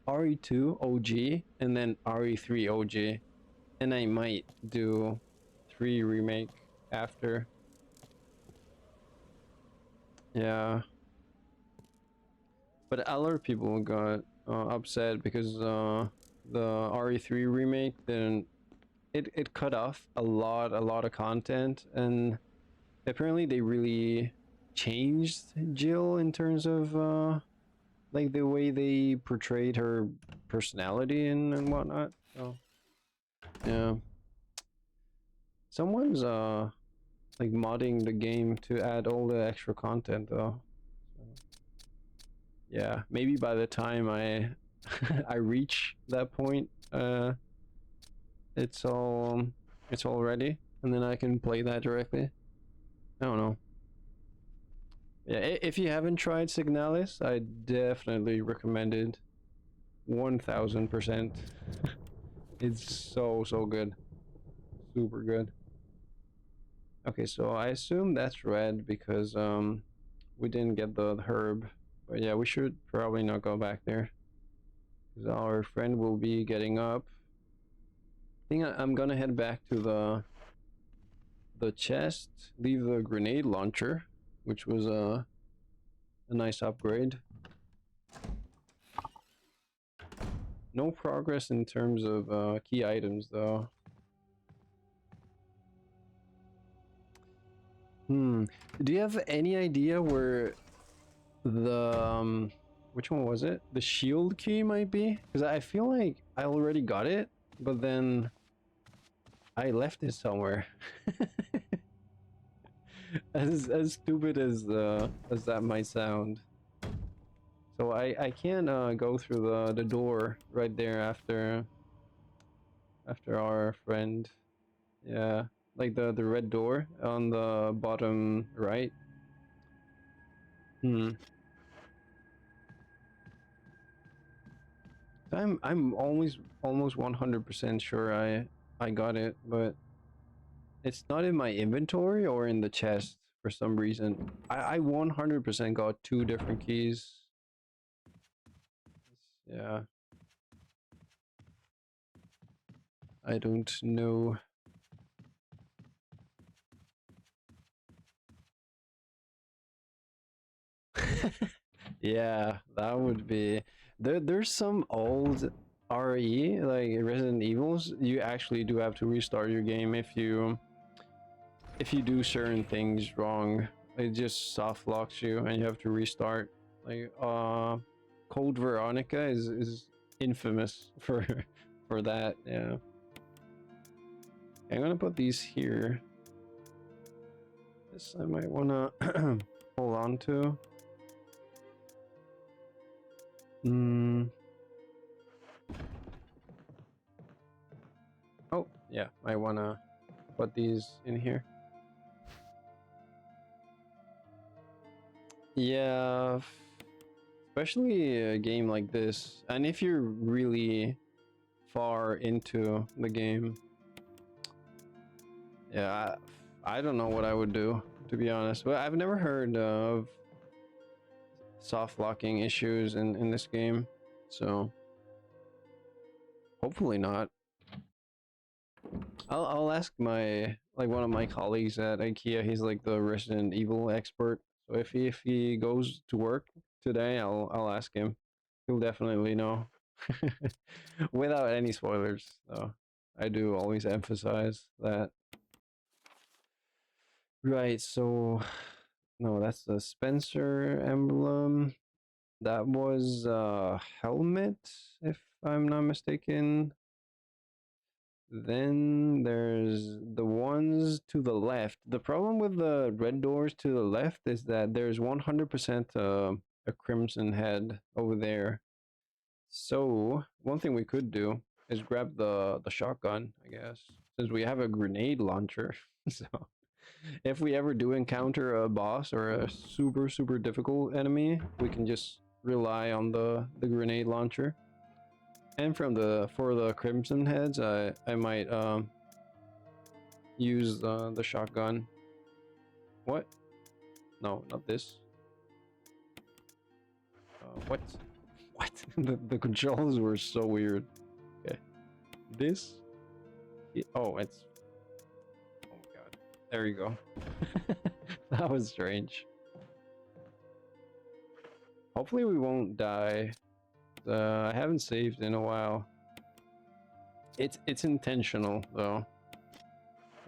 RE2 OG and then RE3 OG, and I might do 3 remake after. Yeah, but a lot of people got upset because the RE3 remake didn't. It cut off a lot of content, and apparently they really changed Jill in terms of like the way they portrayed her personality and whatnot. So yeah, someone's like modding the game to add all the extra content though. So, yeah, maybe by the time I I reach that point, it's all it's all ready, and then I can play that directly. I don't know. Yeah, if you haven't tried Signalis, I definitely recommend it. 1000%. It's so good. Super good. Okay, so I assume that's red because we didn't get the herb. But yeah, we should probably not go back there, because our friend will be getting up. I think I'm gonna head back to the chest, leave the grenade launcher, which was a nice upgrade. No progress in terms of key items though. Do you have any idea where the which one was it? The shield key might be? Because I feel like I already got it, but then I left it somewhere. As stupid as that might sound. So I can't go through the door right there after our friend. Yeah, like the red door on the bottom right. Hmm. I'm almost 100% sure I got it, but it's not in my inventory or in the chest for some reason. I 100% got 2 different keys. Yeah, I don't know. Yeah, that would be there's some old RE like Resident Evils. You actually do have to restart your game if you do certain things wrong. It just soft locks you and you have to restart. Like Cold Veronica is infamous for for that. Yeah, I'm gonna put these here. This I might wanna hold on to. Hmm. yeah, I wanna put these in here. Yeah, especially a game like this, and if you're really far into the game, yeah, I don't know what I would do, to be honest. But I've never heard of soft locking issues in this game, so hopefully not. I'll ask my like one of my colleagues at IKEA. He's like the Resident Evil expert. So if he goes to work today, I'll ask him. He'll definitely know. Without any spoilers, though. I do always emphasize that. Right, so no, that's the Spencer emblem. That was a helmet, if I'm not mistaken. Then there's the ones to the left. The problem with the red doors to the left is that there's 100% a crimson head over there. So one thing we could do is grab the shotgun, I guess, since we have a grenade launcher. So if we ever do encounter a boss or a super difficult enemy, we can just rely on the grenade launcher. And from the for the crimson heads, I might use the shotgun. What? No, not this. What? What? The controls were so weird. Okay, this. Oh, it's. Oh my god. There you go. That was strange. Hopefully we won't die. I haven't saved in a while. It's intentional though.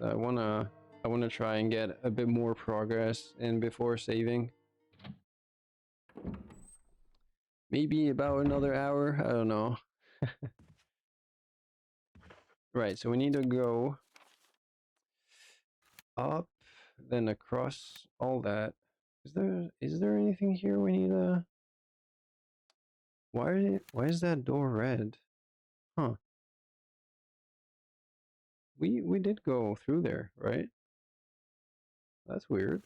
I wanna try and get a bit more progress in before saving. Maybe about another hour. I don't know. Right, so we need to go up, then across all that. Is there anything here we need to? Why is that door red? Huh. We did go through there, right? That's weird.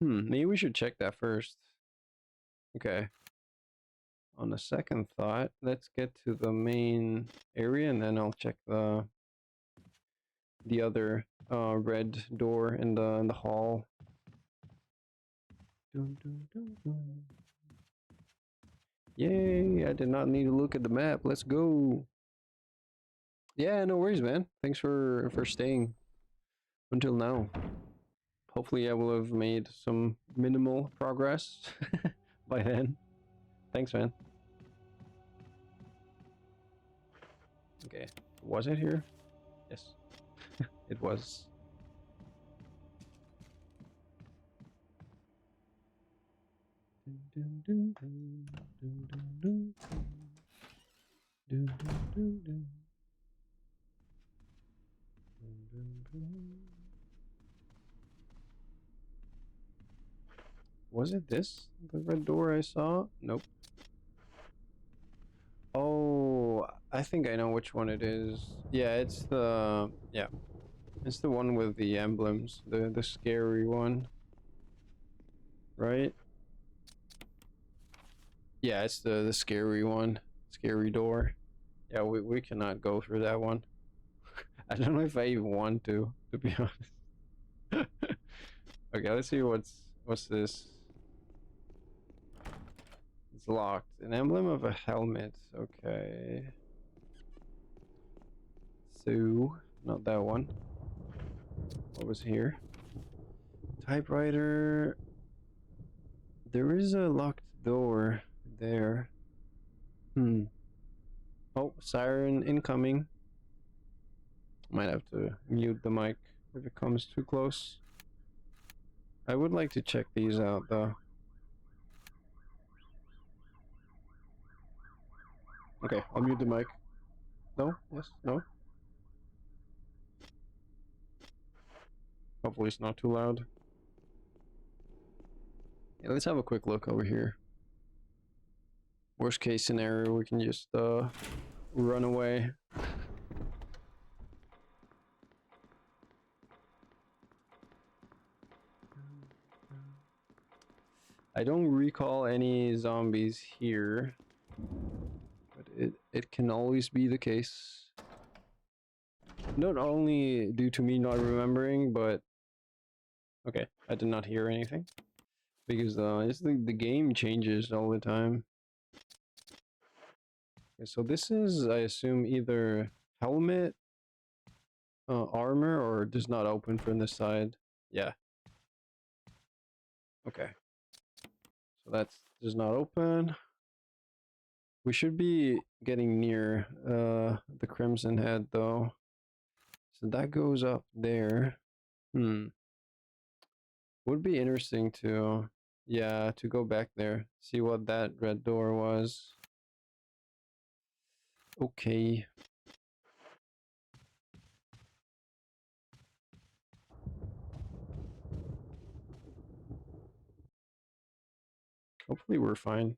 Maybe we should check that first. Okay. On a second thought, let's get to the main area and then I'll check the other red door in the hall. Dun, dun, dun, dun. Yay, I did not need to look at the map. Let's go. Yeah, no worries, man. Thanks for staying until now. Hopefully I will have made some minimal progress by then. Thanks, man. Okay. Was it here? Yes. It was. Was it this? The red door I saw? Nope. Oh, I think I know which one it is. Yeah, it's the it's the one with the emblems, the scary one. Right? Yeah, it's the scary one. Scary door. Yeah, we cannot go through that one. I don't know if I even want to be honest. Okay, let's see what's this. It's locked. An emblem of a helmet. Okay. So, not that one. What was here? Typewriter. There is a locked door there. Oh, siren incoming. Might have to mute the mic if it comes too close. I would like to check these out though. Okay, I'll mute the mic. No? Yes? No? Hopefully it's not too loud. Yeah, let's have a quick look over here. Worst case scenario, we can just run away. I don't recall any zombies here, but it can always be the case. Not only due to me not remembering, but okay, I did not hear anything because it's the game changes all the time. Okay, so this is, I assume, either helmet, armor, or does not open from this side. Yeah. Okay. So that's does not open. We should be getting near the Crimson Head though. So that goes up there. Would be interesting to, yeah, to go back there, see what that red door was. Okay. Hopefully we're fine.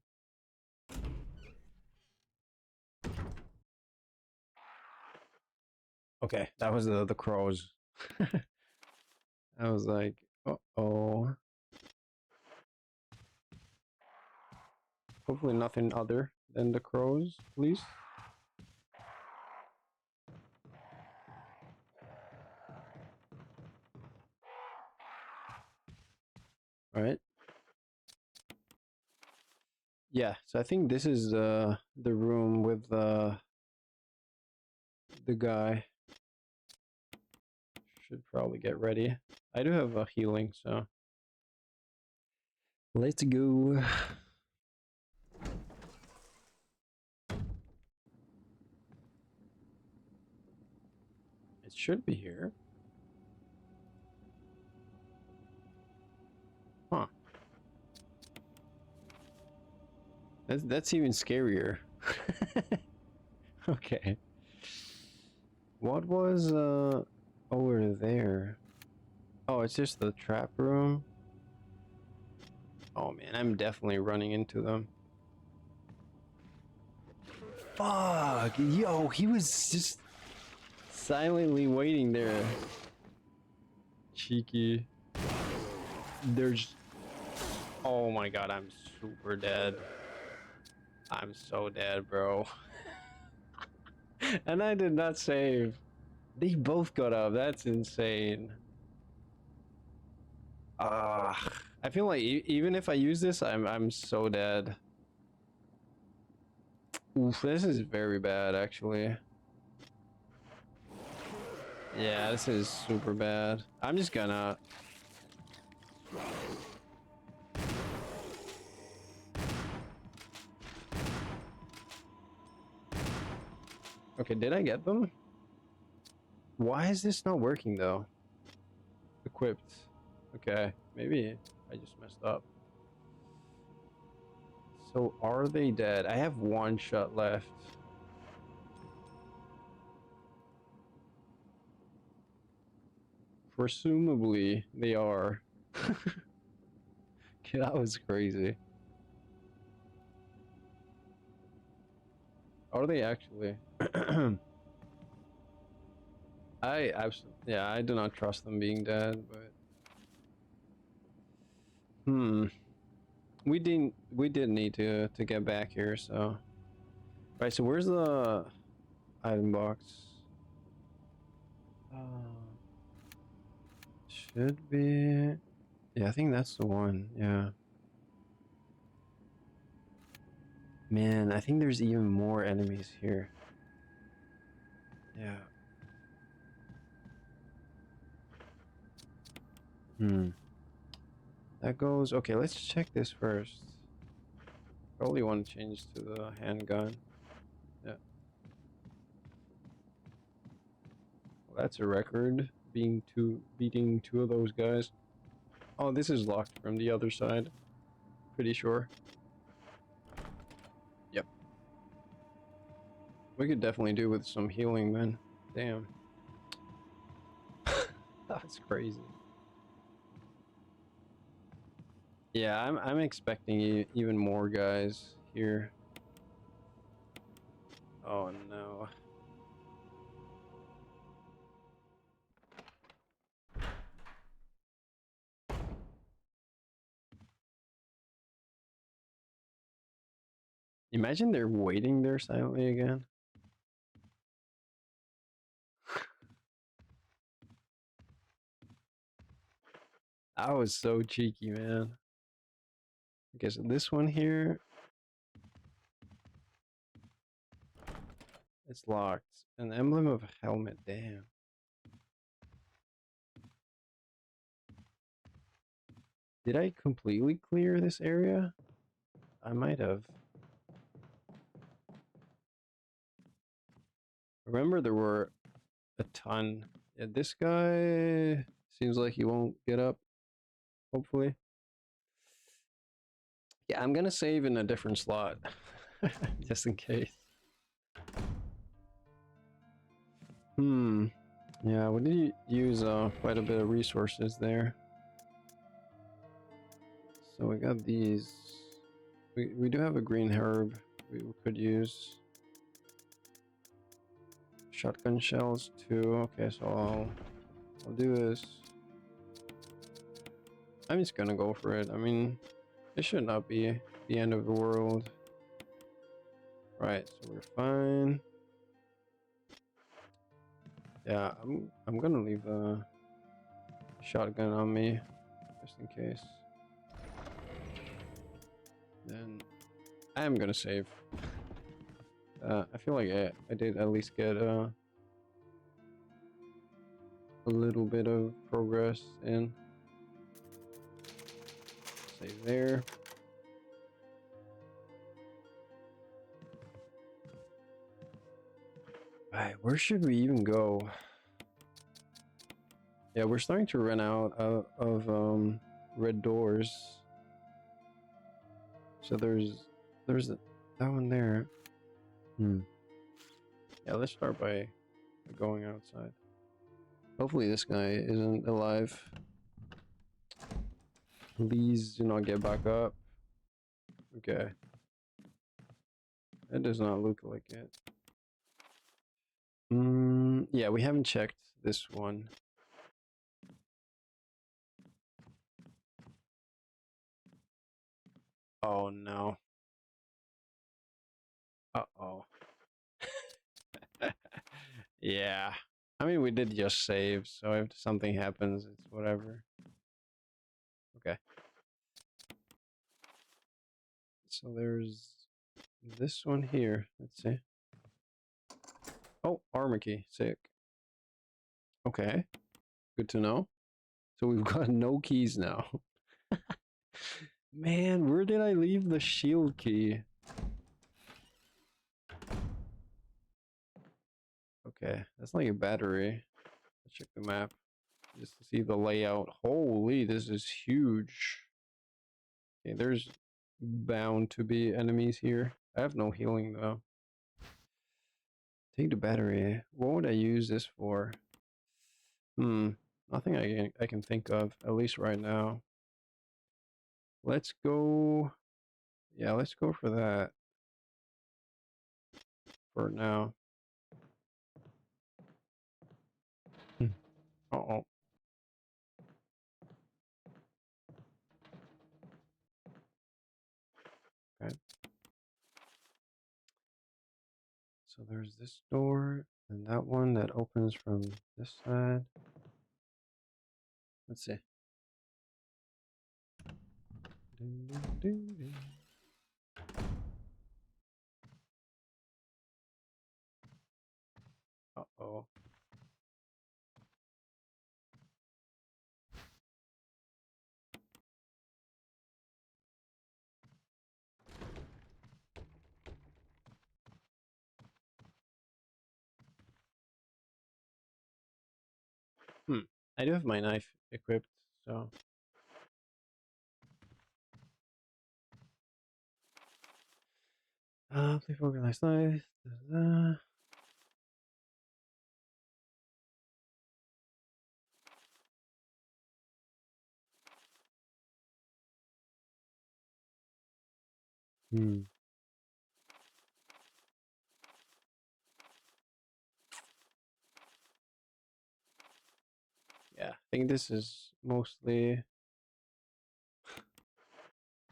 Okay, that was the crows. I was like, uh-oh. Hopefully nothing other than the crows, please. All right. Yeah, so I think this is the room with the guy. Should probably get ready. I do have a healing, so let's go. It should be here. Huh. That's even scarier. Okay. What was over there? Oh, it's just the trap room. Oh man, I'm definitely running into them. Fuck, yo, he was just silently waiting there. Cheeky. There's... Oh my god, I'm super dead. I'm so dead, bro. And I did not save. They both got up. That's insane. I feel like even if I use this, I'm so dead. Oof, this is very bad, actually. Yeah, this is super bad. I'm just gonna... Okay, did I get them? Why is this not working, though? Equipped. Okay, maybe I just messed up. So, are they dead? I have one shot left. Presumably, they are. That was crazy. Are they actually? I absolutely, yeah, I do not trust them being dead, but we did need to get back here, so right. So where's the item box? Uh, should be, yeah, I think that's the one. Yeah, man, I think there's even more enemies here. Yeah. That goes, okay, let's check this first. Probably want to change to the handgun. Yeah. Well, that's a record, beating two of those guys. Oh, this is locked from the other side. Pretty sure. Yep. We could definitely do with some healing then. Damn. That's crazy. Yeah, I'm expecting even more guys here. Oh no. Imagine they're waiting there silently again. That was so cheeky, man. Okay, so this one here, it's locked. An emblem of a helmet, damn. Did I completely clear this area? I might have. Remember there were a ton. Yeah, this guy seems like he won't get up, hopefully. Yeah, I'm gonna save in a different slot. Just in case. Hmm. Yeah, we did use quite a bit of resources there. So we got these. We do have a green herb we could use. Shotgun shells too. Okay, so I'll do this. I'm just gonna go for it. I mean, it should not be the end of the world. Right, so we're fine. Yeah, I'm gonna leave a shotgun on me just in case. Then I am gonna save. I feel like I did at least get a little bit of progress in. Save there. Alright, where should we even go? Yeah, we're starting to run out of red doors. So there's that one there. Yeah, let's start by going outside. Hopefully this guy isn't alive. Please do not get back up. Okay. It does not look like it. Yeah, we haven't checked this one. Oh no. Uh-oh. Yeah. I mean, we did just save, so if something happens, it's whatever. Okay. So there's this one here. Let's see. Oh, armor key. Sick. Okay. Good to know. So we've got no keys now. Man, where did I leave the shield key? Okay, that's like a battery. Let's check the map just to see the layout. Holy, this is huge. Okay, there's bound to be enemies here. I have no healing though. Take the battery. What would I use this for? Nothing I can think of, at least right now. Let's go. Yeah, let's go for that for now. Uh-oh. Okay. So there's this door and that one that opens from this side. Let's see. Dun, dun, dun, dun. Uh-oh. I do have my knife equipped, so. Please organize life. Hmm. Yeah, I think this is mostly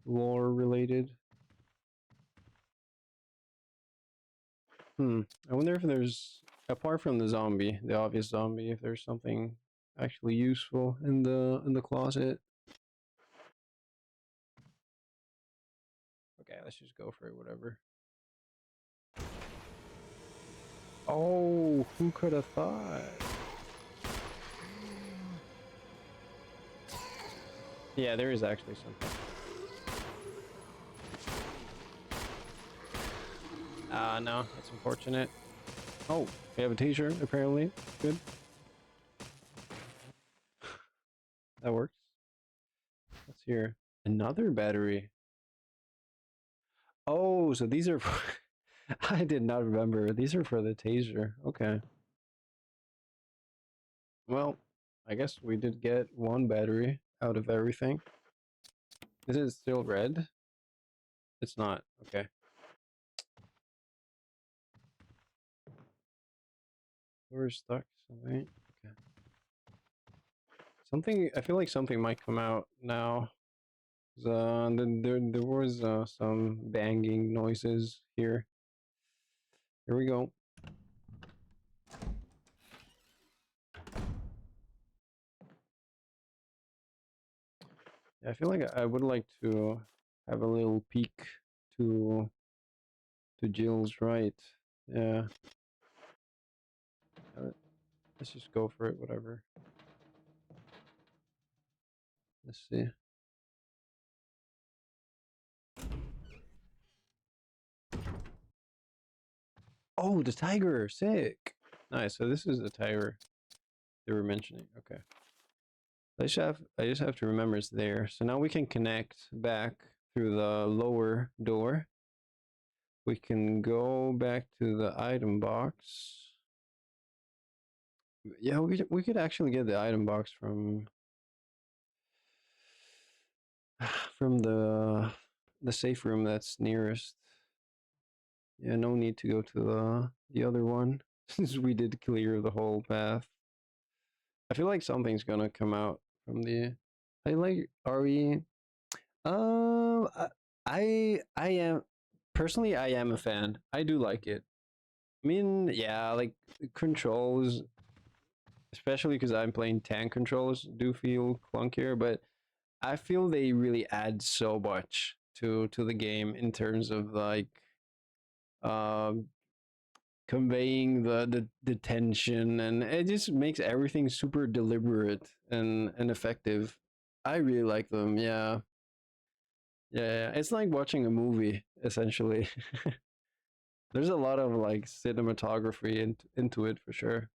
lore related. I wonder if there's, apart from the zombie, the obvious zombie, if there's something actually useful in the closet. Okay, let's just go for it, whatever. Oh, who could have thought? Yeah, there is actually something. No, that's unfortunate. Oh, we have a t-shirt, apparently. Good. That works. Let's hear another battery. Oh, so these are for... I did not remember. These are for the taser. Okay. Well, I guess we did get one battery out of everything. Is it still red? It's not. Okay. We're stuck. Something. Okay. Something. I feel like something might come out now. There was some banging noises here. Here we go. I feel like I would like to have a little peek to Jill's right. Yeah. Let's just go for it. Whatever. Let's see. Oh, the tiger! Sick. Nice. So this is the tiger they were mentioning. Okay. I just have to remember it's there. So now we can connect back through the lower door. We can go back to the item box. Yeah, we could actually get the item box from the safe room that's nearest. Yeah, no need to go to the other one since we did clear the whole path. I feel like something's gonna come out from the. I like. Are we? Um, I I am personally I am a fan. I do like it. I mean, yeah, like controls, especially because I'm playing tank controls, do feel clunkier, but I feel they really add so much to the game in terms of like um conveying the tension, and it just makes everything super deliberate and effective. I really like them. Yeah. Yeah, it's like watching a movie essentially. There's a lot of like cinematography into it for sure.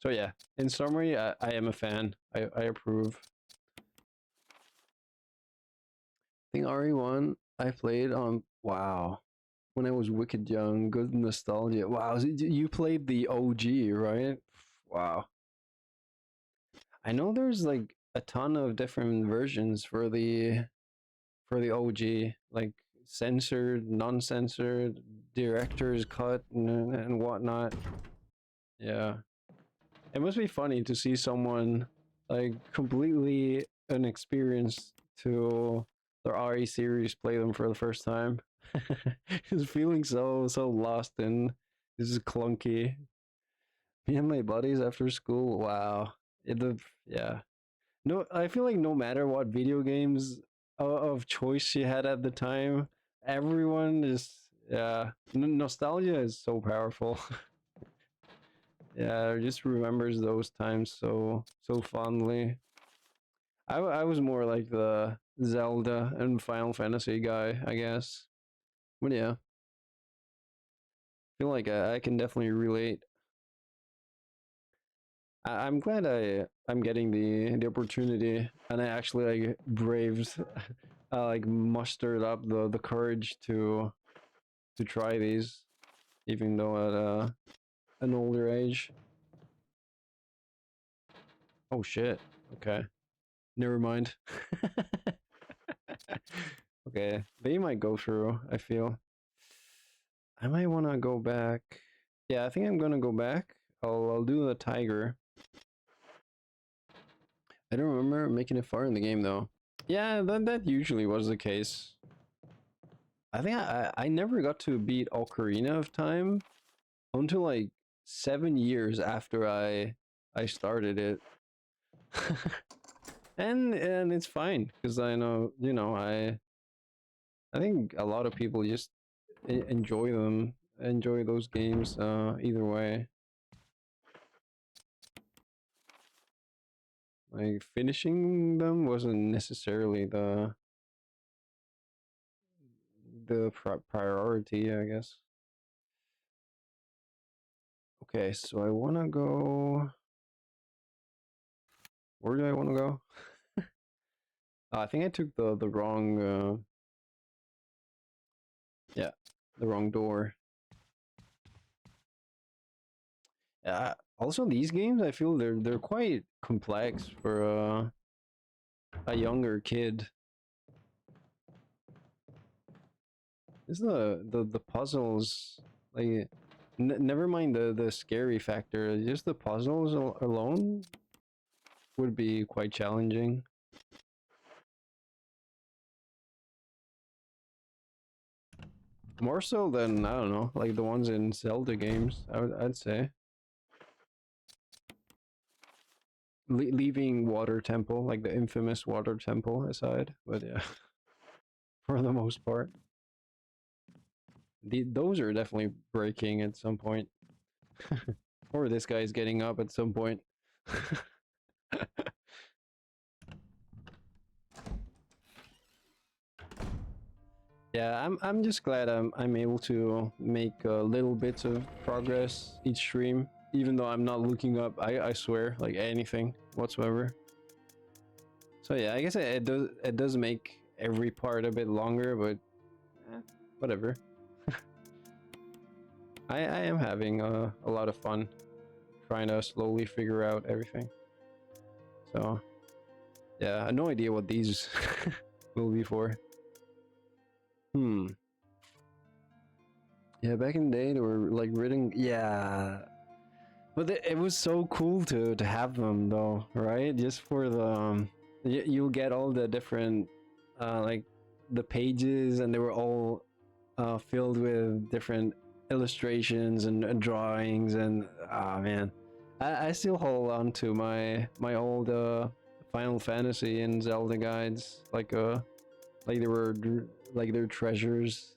So yeah, in summary, I am a fan. I approve. I think RE1 I played on, wow, when I was wicked young. Good nostalgia. Wow, so you played the OG, right? Wow. I know there's like a ton of different versions for the OG, like censored, non-censored, director's cut, and whatnot. Yeah, it must be funny to see someone like completely inexperienced to the RE series play them for the first time. Just feeling so lost and this is clunky. Me and my buddies after school. Wow. Yeah. No, I feel like no matter what video games of choice you had at the time, everyone is, yeah. Nostalgia is so powerful. Yeah, just remembers those times so fondly. I was more like the Zelda and Final Fantasy guy, I guess. But yeah, feel like I can definitely relate. I'm glad I'm getting the opportunity, and I actually like braved, like mustered up the courage to try these, even though at an older age. Oh shit. Okay. Never mind. Okay, they might go through, I feel. I might want to go back. Yeah, I think I'm gonna go back. I'll do the tiger. I don't remember making it far in the game though. Yeah, that usually was the case. I think I never got to beat Ocarina of Time. until like 7 years after I started it. And it's fine because I know, I think a lot of people just enjoy them, enjoy those games either way. Like finishing them wasn't necessarily the priority, I guess. Okay, so I want to go. Where do I want to go? I think I took the wrong. Yeah, the wrong door. Also, these games I feel they're quite complex for a younger kid. Is the puzzles like? Never mind the scary factor. Just the puzzles alone would be quite challenging. More so than I don't know, like the ones in Zelda games. I'd say. Leaving Water Temple, like the infamous Water Temple aside, but yeah, for the most part, those are definitely breaking at some point, or this guy's getting up at some point. Yeah, I'm just glad I'm able to make little bits of progress each stream, even though I'm not looking up. I swear, like anything whatsoever. So yeah, I guess it does make every part a bit longer, but whatever. I am having a lot of fun trying to slowly figure out everything. So yeah, I have no idea what these will be for. Hmm. Yeah, back in the day they were like written. Yeah, but it was so cool to have them though, right? Just for the you'll get all the different like the pages, and they were all filled with different illustrations and drawings, and ah man, I still hold on to my old Final Fantasy and Zelda guides, like they were like their treasures.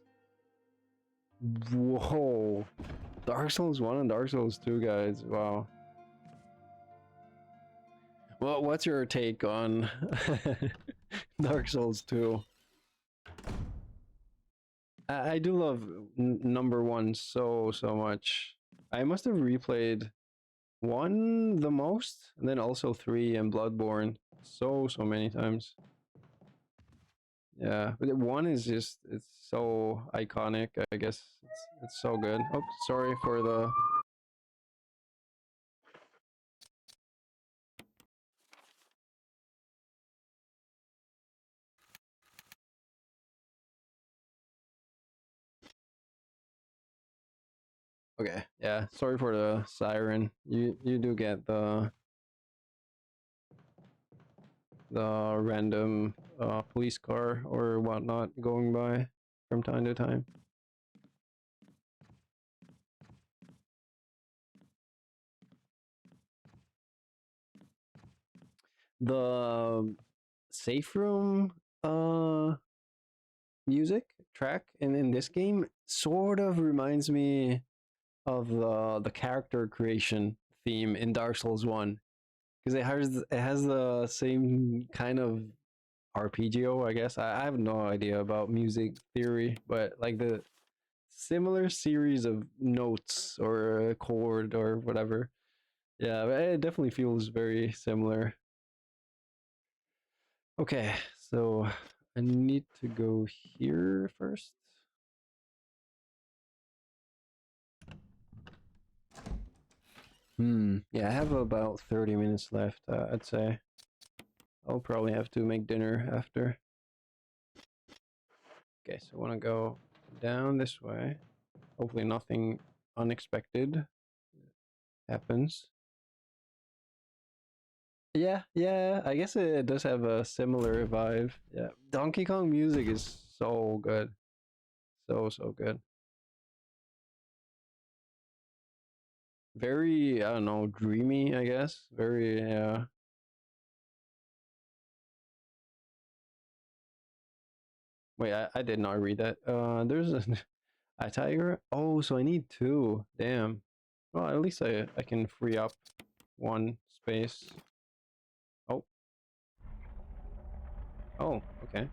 Whoa, Dark Souls 1 and Dark Souls 2 guides. Wow. Well, what's your take on Dark Souls 2? I do love number one so much. I must have replayed one the most, and then also three and Bloodborne so many times. Yeah, but one is just it's so iconic. I guess it's so good. Oh, sorry for the. Okay, yeah, sorry for the siren. You do get the random police car or whatnot going by from time to time. The safe room music track in this game sort of reminds me of the character creation theme in Dark Souls 1, because it has the same kind of arpeggio, I guess. I have no idea about music theory, but like the similar series of notes or a chord or whatever. Yeah, it definitely feels very similar. Okay, so I need to go here first. Yeah, I have about 30 minutes left, I'd say. I'll probably have to make dinner after. Okay, so I want to go down this way. Hopefully nothing unexpected happens. Yeah, yeah, I guess it does have a similar vibe. Yeah, Donkey Kong music is so good. So good. very, I don't know, dreamy, I guess. Very, wait, I did not read that. There's a tiger. Oh, so I need two. Damn. Well, at least I can free up one space. Oh, oh, okay.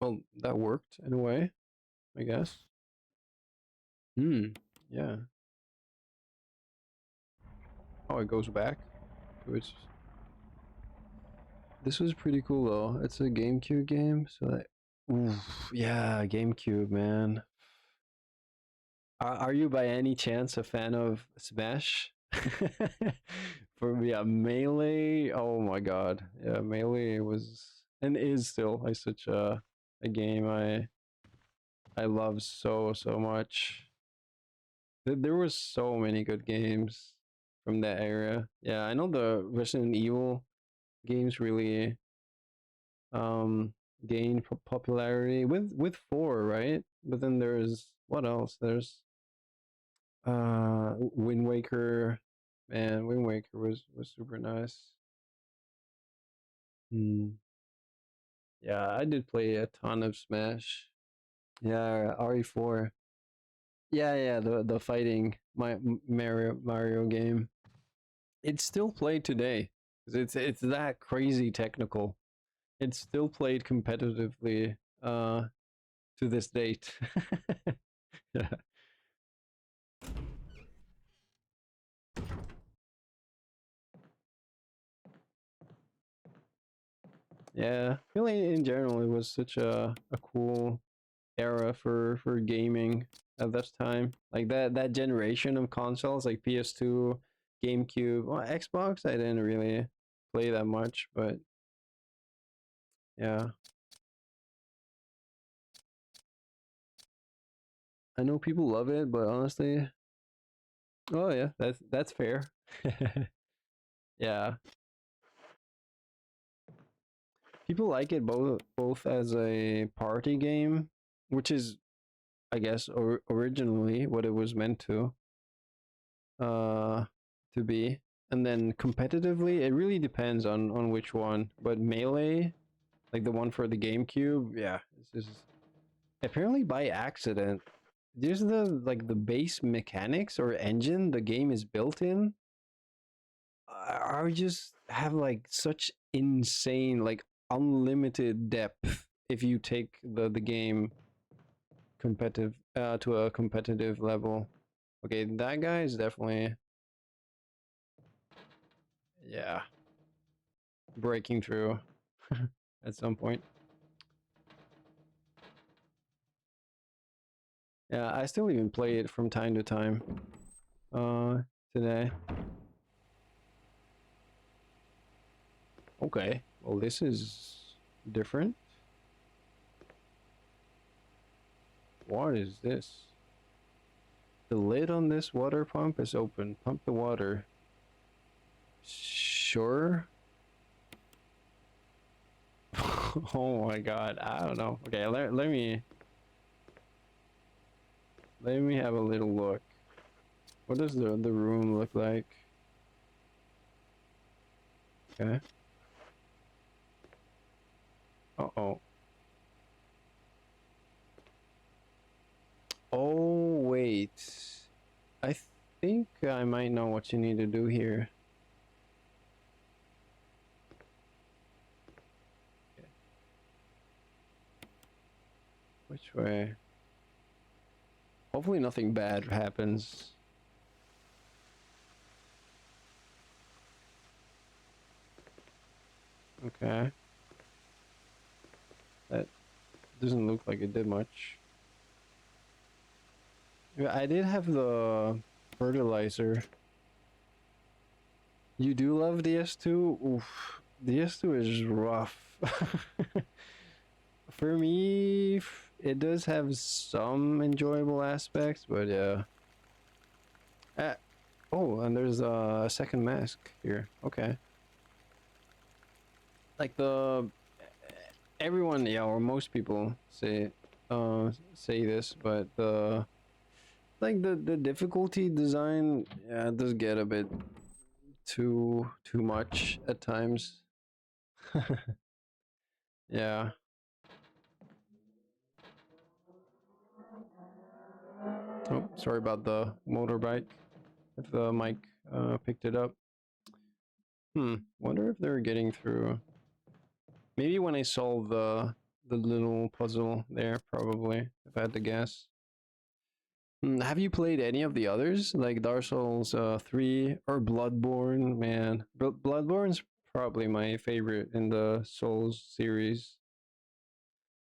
Well, that worked in a way, I guess. Hmm. Yeah. Oh, it goes back to its. This was pretty cool though. It's a GameCube game, so that. Oof, yeah, GameCube, man. Are you by any chance a fan of Smash? For me, yeah, Melee. Oh my god, yeah, Melee was and is still like such a game I love so much. There was so many good games from that era. Yeah, I know the Resident Evil games really gained popularity with 4, right? But then there's what else? There's Wind Waker. Man, Wind Waker was super nice. Hmm. Yeah, I did play a ton of Smash. Yeah, RE4. Yeah, yeah, the fighting Mario game. It's still played today. It's that crazy technical. It's still played competitively to this date. Yeah. Yeah. Really in general it was such a cool era for gaming at that time. Like that generation of consoles like PS2, GameCube, well, Xbox I didn't really play that much, but yeah. I know people love it, but honestly, oh yeah, that's fair. Yeah. People like it both as a party game, which is I guess originally what it was meant uh to be. And then competitively, it really depends on which one. But Melee, like the one for the GameCube, yeah, this is apparently by accident. There's the base mechanics or engine the game is built in are just have like such insane like unlimited depth if you take the game competitive to a competitive level. Okay, that guy is definitely yeah breaking through at some point. Yeah, I still even play it from time to time. Today. Okay, well this is different. What is this? The lid on this water pump is open. Pump the water. Sure. Oh my god, I don't know. Okay, let me have a little look. What does the room look like? Okay. Uh-oh. Oh wait. I think I might know what you need to do here. Okay. Which way? Hopefully nothing bad happens. Okay. That doesn't look like it did much. Yeah, I did have the fertilizer. You do love DS2? Oof. DS2 is rough. For me, it does have some enjoyable aspects, but yeah. Uh, oh, and there's a second mask here. Okay. Like everyone, yeah, or most people say say this, but the like the difficulty design, yeah, it does get a bit too much at times. Yeah. Oh, sorry about the motorbike. If the mic picked it up. Wonder if they're getting through. Maybe when I solve the little puzzle there, probably, if I had to guess. Have you played any of the others, like Dark Souls 3 or Bloodborne? Man, Bloodborne's probably my favorite in the Souls series.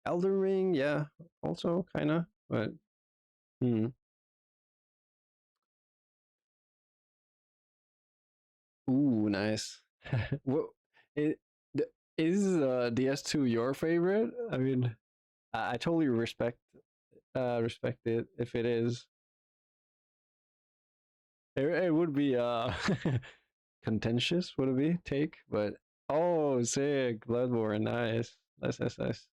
Elden Ring, yeah, also kind of, but hmm. Ooh, nice. What it, is DS2 your favorite? I mean, I totally respect it if it is. It would be contentious, would it be? Take, but oh, sick. Bloodborne, nice. Nice.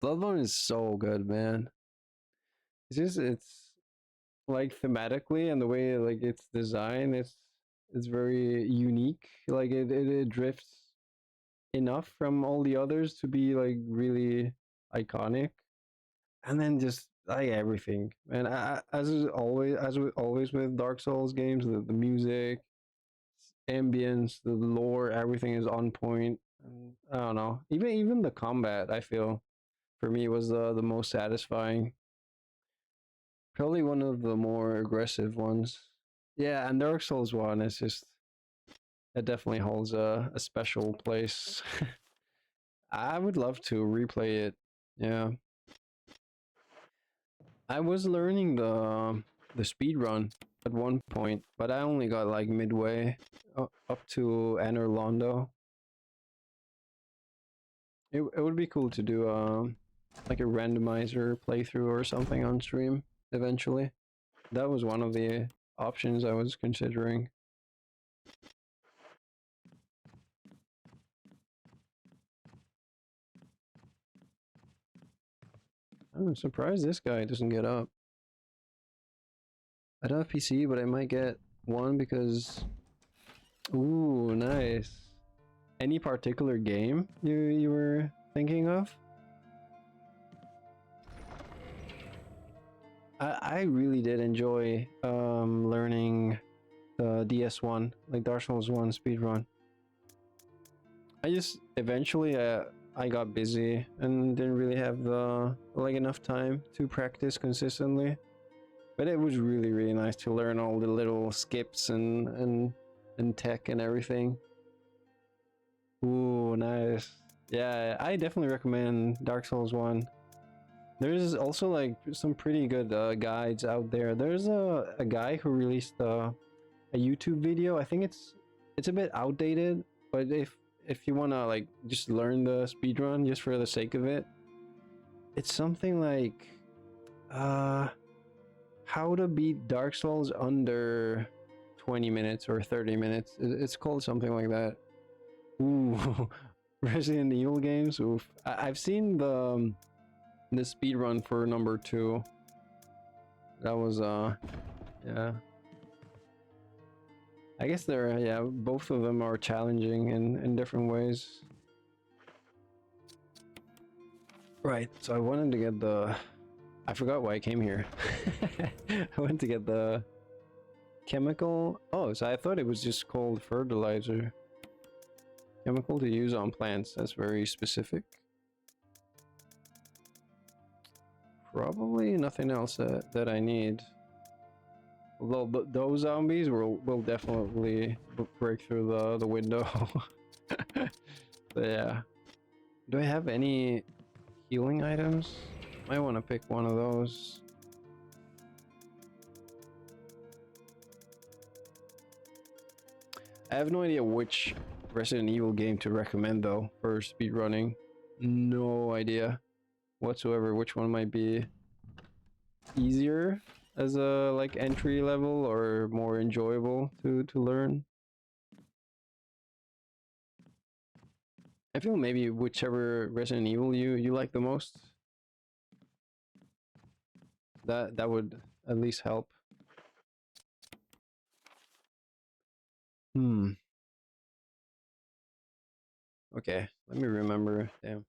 Bloodborne is so good, man. It's like thematically and the way like it's designed, it's very unique. Like it drifts enough from all the others to be like really iconic. And then just like everything. And as always with Dark Souls games, the music, ambience, the lore, everything is on point. And I don't know. Even the combat, I feel for me was the most satisfying. Probably one of the more aggressive ones. Yeah, and Dark Souls one is just it definitely holds a special place. I would love to replay it. Yeah, I was learning the speed run at one point, but I only got like midway up to Anor Londo. It would be cool to do like a randomizer playthrough or something on stream eventually. That was one of the options I was considering. I'm surprised this guy doesn't get up. I don't have PC, but I might get one because ooh, nice. Any particular game you were thinking of? I really did enjoy learning the DS1, like Dark Souls 1 speedrun. I just eventually I got busy and didn't really have the like enough time to practice consistently. But it was really nice to learn all the little skips and tech and everything. Ooh, nice. Yeah, I definitely recommend Dark Souls 1. There's also like some pretty good guides out there. There's a guy who released a YouTube video. I think it's a bit outdated, but if you wanna like just learn the speedrun just for the sake of it, it's something like uh how to beat Dark Souls under 20 minutes or 30 minutes. It's called something like that. Ooh, Resident Evil games. Oof. I've seen the speed run for number 2. That was yeah. I guess they're yeah, both of them are challenging in different ways. Right. So I wanted to get the I forgot why I came here. I went to get the chemical. Oh, so I thought it was just called fertilizer. Chemical to use on plants. That's very specific. Probably nothing else that I need. Although those zombies will definitely break through the window. But yeah. Do I have any healing items? Might want to pick one of those. I have no idea which Resident Evil game to recommend though for speedrunning. No idea whatsoever which one might be easier as a like entry level or more enjoyable to learn. I feel maybe whichever Resident Evil you like the most. That would at least help. Hmm. Okay, let me remember. Damn.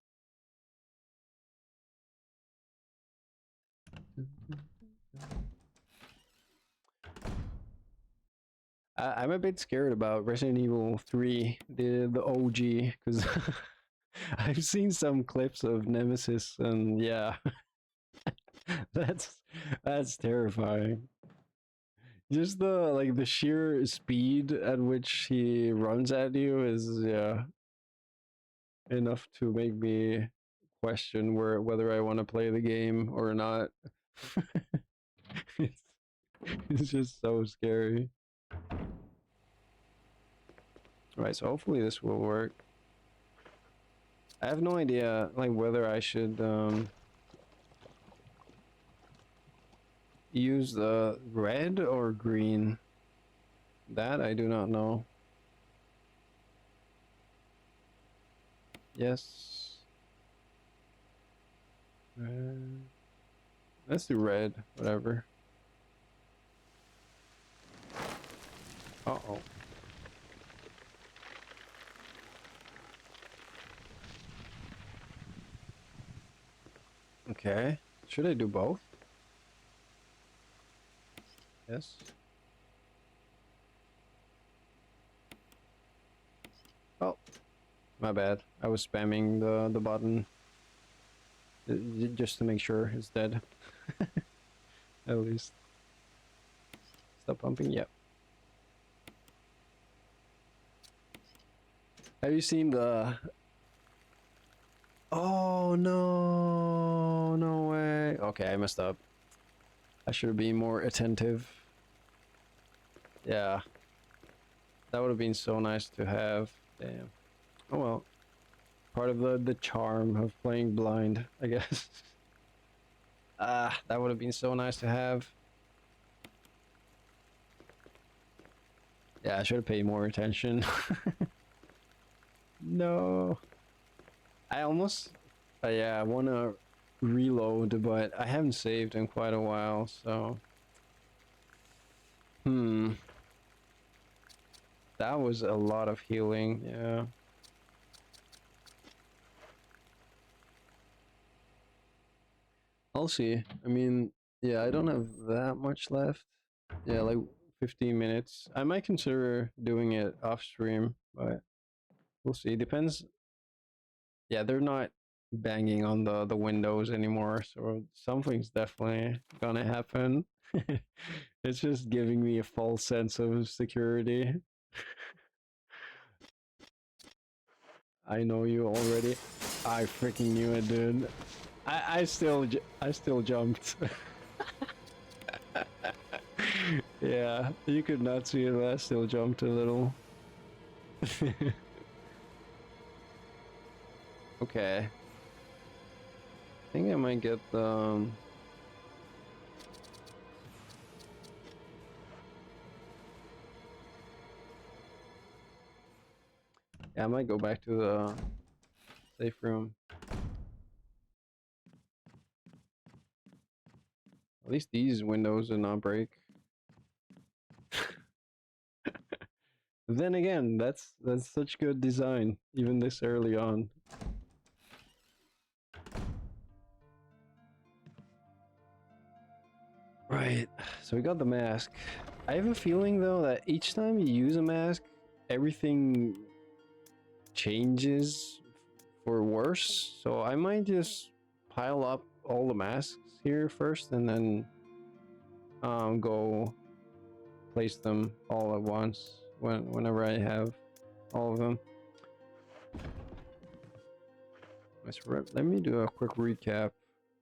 I'm a bit scared about Resident Evil 3, the OG, because I've seen some clips of Nemesis, and yeah, that's that's terrifying. Just the sheer speed at which he runs at you is, yeah, enough to make me question whether I want to play the game or not. it's, it's just so scary. Right, so hopefully this will work. I have no idea, like, whether I should use the red or green. That I do not know. Yes. Let's do red, whatever. Uh-oh. Okay. Should I do both? Yes. Oh, my bad. I was spamming the button just to make sure it's dead. At least. Stop pumping. Yep. Have you seen the? Oh no! No way. Okay, I messed up. I should be more attentive. Yeah, that would have been so nice to have. Damn. Oh well. Part of the charm of playing blind, I guess. Ah, that would have been so nice to have. Yeah, I should have paid more attention. No. I almost, yeah, I want to reload, but I haven't saved in quite a while, so. Hmm. That was a lot of healing, yeah. I'll see. I mean, yeah, I don't have that much left. Yeah, like 15 minutes. I might consider doing it off stream, but we'll see. Depends. Yeah, they're not banging on the windows anymore, so something's definitely gonna happen. It's just giving me a false sense of security. I know you already. I freaking knew it, dude. I still jumped. Yeah, you could not see it, but I still jumped a little. Okay. I think I might get the yeah, I might go back to the safe room. At least these windows did not break. Then again, that's such good design, even this early on. Right, so we got the mask. I have a feeling though that each time you use a mask, everything changes for worse. So I might just pile up all the masks here first and then go place them all at once whenever I have all of them. Let me do a quick recap.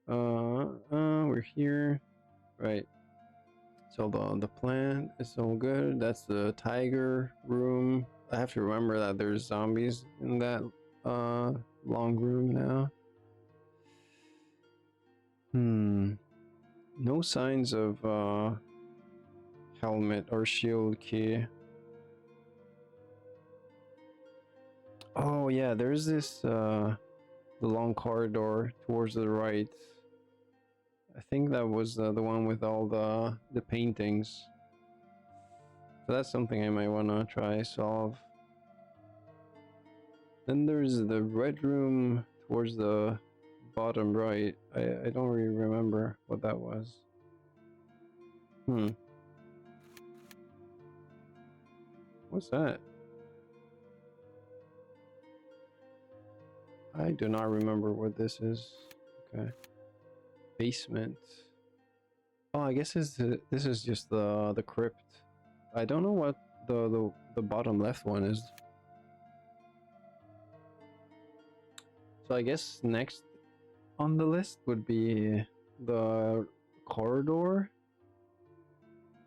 We're here, right? So the plan is all good. That's the tiger room. I have to remember that there's zombies in that long room now. No signs of helmet or shield key. Oh yeah, there's this the long corridor towards the right. I think that was the one with all the paintings. So that's something I might want to try solve. Then there's the red room towards the bottom right. I don't really remember what that was. What's that? I do not remember what this is. Okay. Basement. Oh, I guess this is just the crypt. I don't know what the bottom left one is. So I guess next on the list would be the corridor.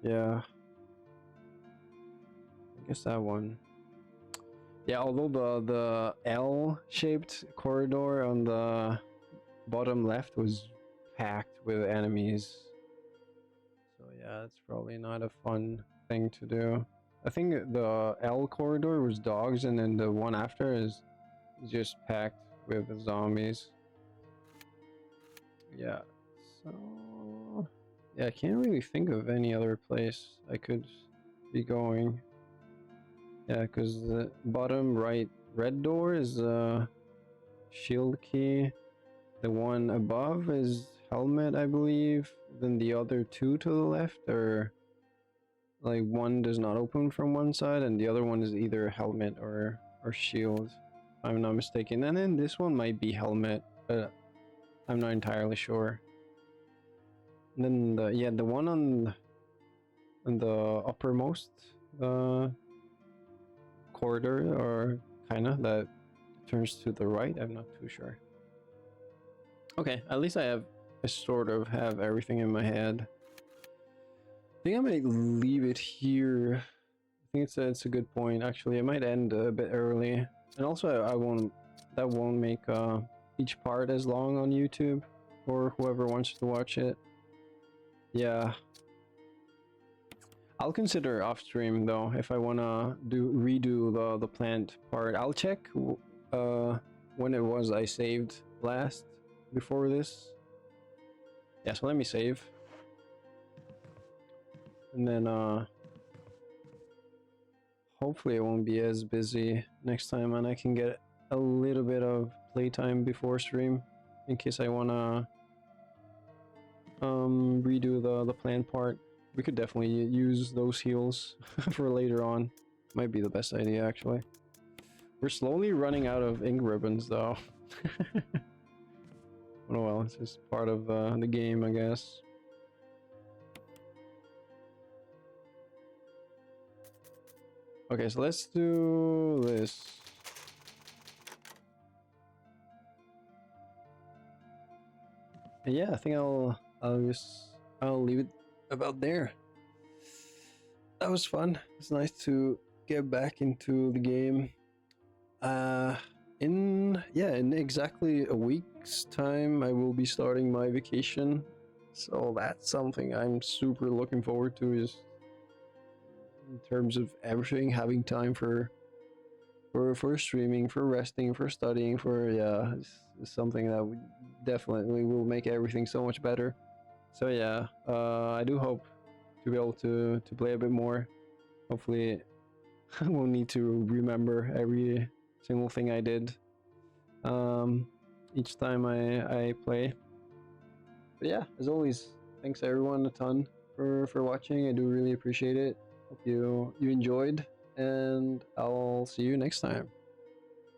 Yeah. I guess that one. Yeah, although the L-shaped corridor on the bottom left was packed with enemies. So yeah, it's probably not a fun thing to do. I think the L corridor was dogs, and then the one after is just packed with zombies. Yeah, so yeah, I can't really think of any other place I could be going. Yeah, because the bottom right red door is shield key. The one above is helmet, I believe. Then the other two to the left are like one does not open from one side, and the other one is either helmet or shield, if I'm not mistaken. And then this one might be helmet, but I'm not entirely sure. And then the one on the uppermost corridor, or kinda that turns to the right, I'm not too sure. Okay, at least I sort of have everything in my head. I think I might leave it here. I think it's a good point. Actually, I might end a bit early, and also that won't make each part as long on YouTube for whoever wants to watch it. Yeah, I'll consider off stream though if I wanna redo the plant part. I'll check when it was I saved last before this. Yeah, so let me save. And then hopefully it won't be as busy next time, and I can get a little bit of playtime before stream in case I wanna redo the plan part. We could definitely use those heals for later on. Might be the best idea actually. We're slowly running out of ink ribbons though. Oh well, it's just part of the game, I guess. Okay, so let's do this. And yeah, I think I'll leave it about there. That was fun. It's nice to get back into the game. In exactly a week's time, I will be starting my vacation. So that's something I'm super looking forward to, is in terms of everything, having time for streaming, for resting, for studying, for it's something that definitely will make everything so much better. So yeah, I do hope to be able to play a bit more. Hopefully I won't need to remember every single thing I did each time I play. But yeah, as always, thanks everyone a ton for watching. I do really appreciate it. Hope you enjoyed, and I'll see you next time.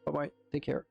Bye bye. Take care.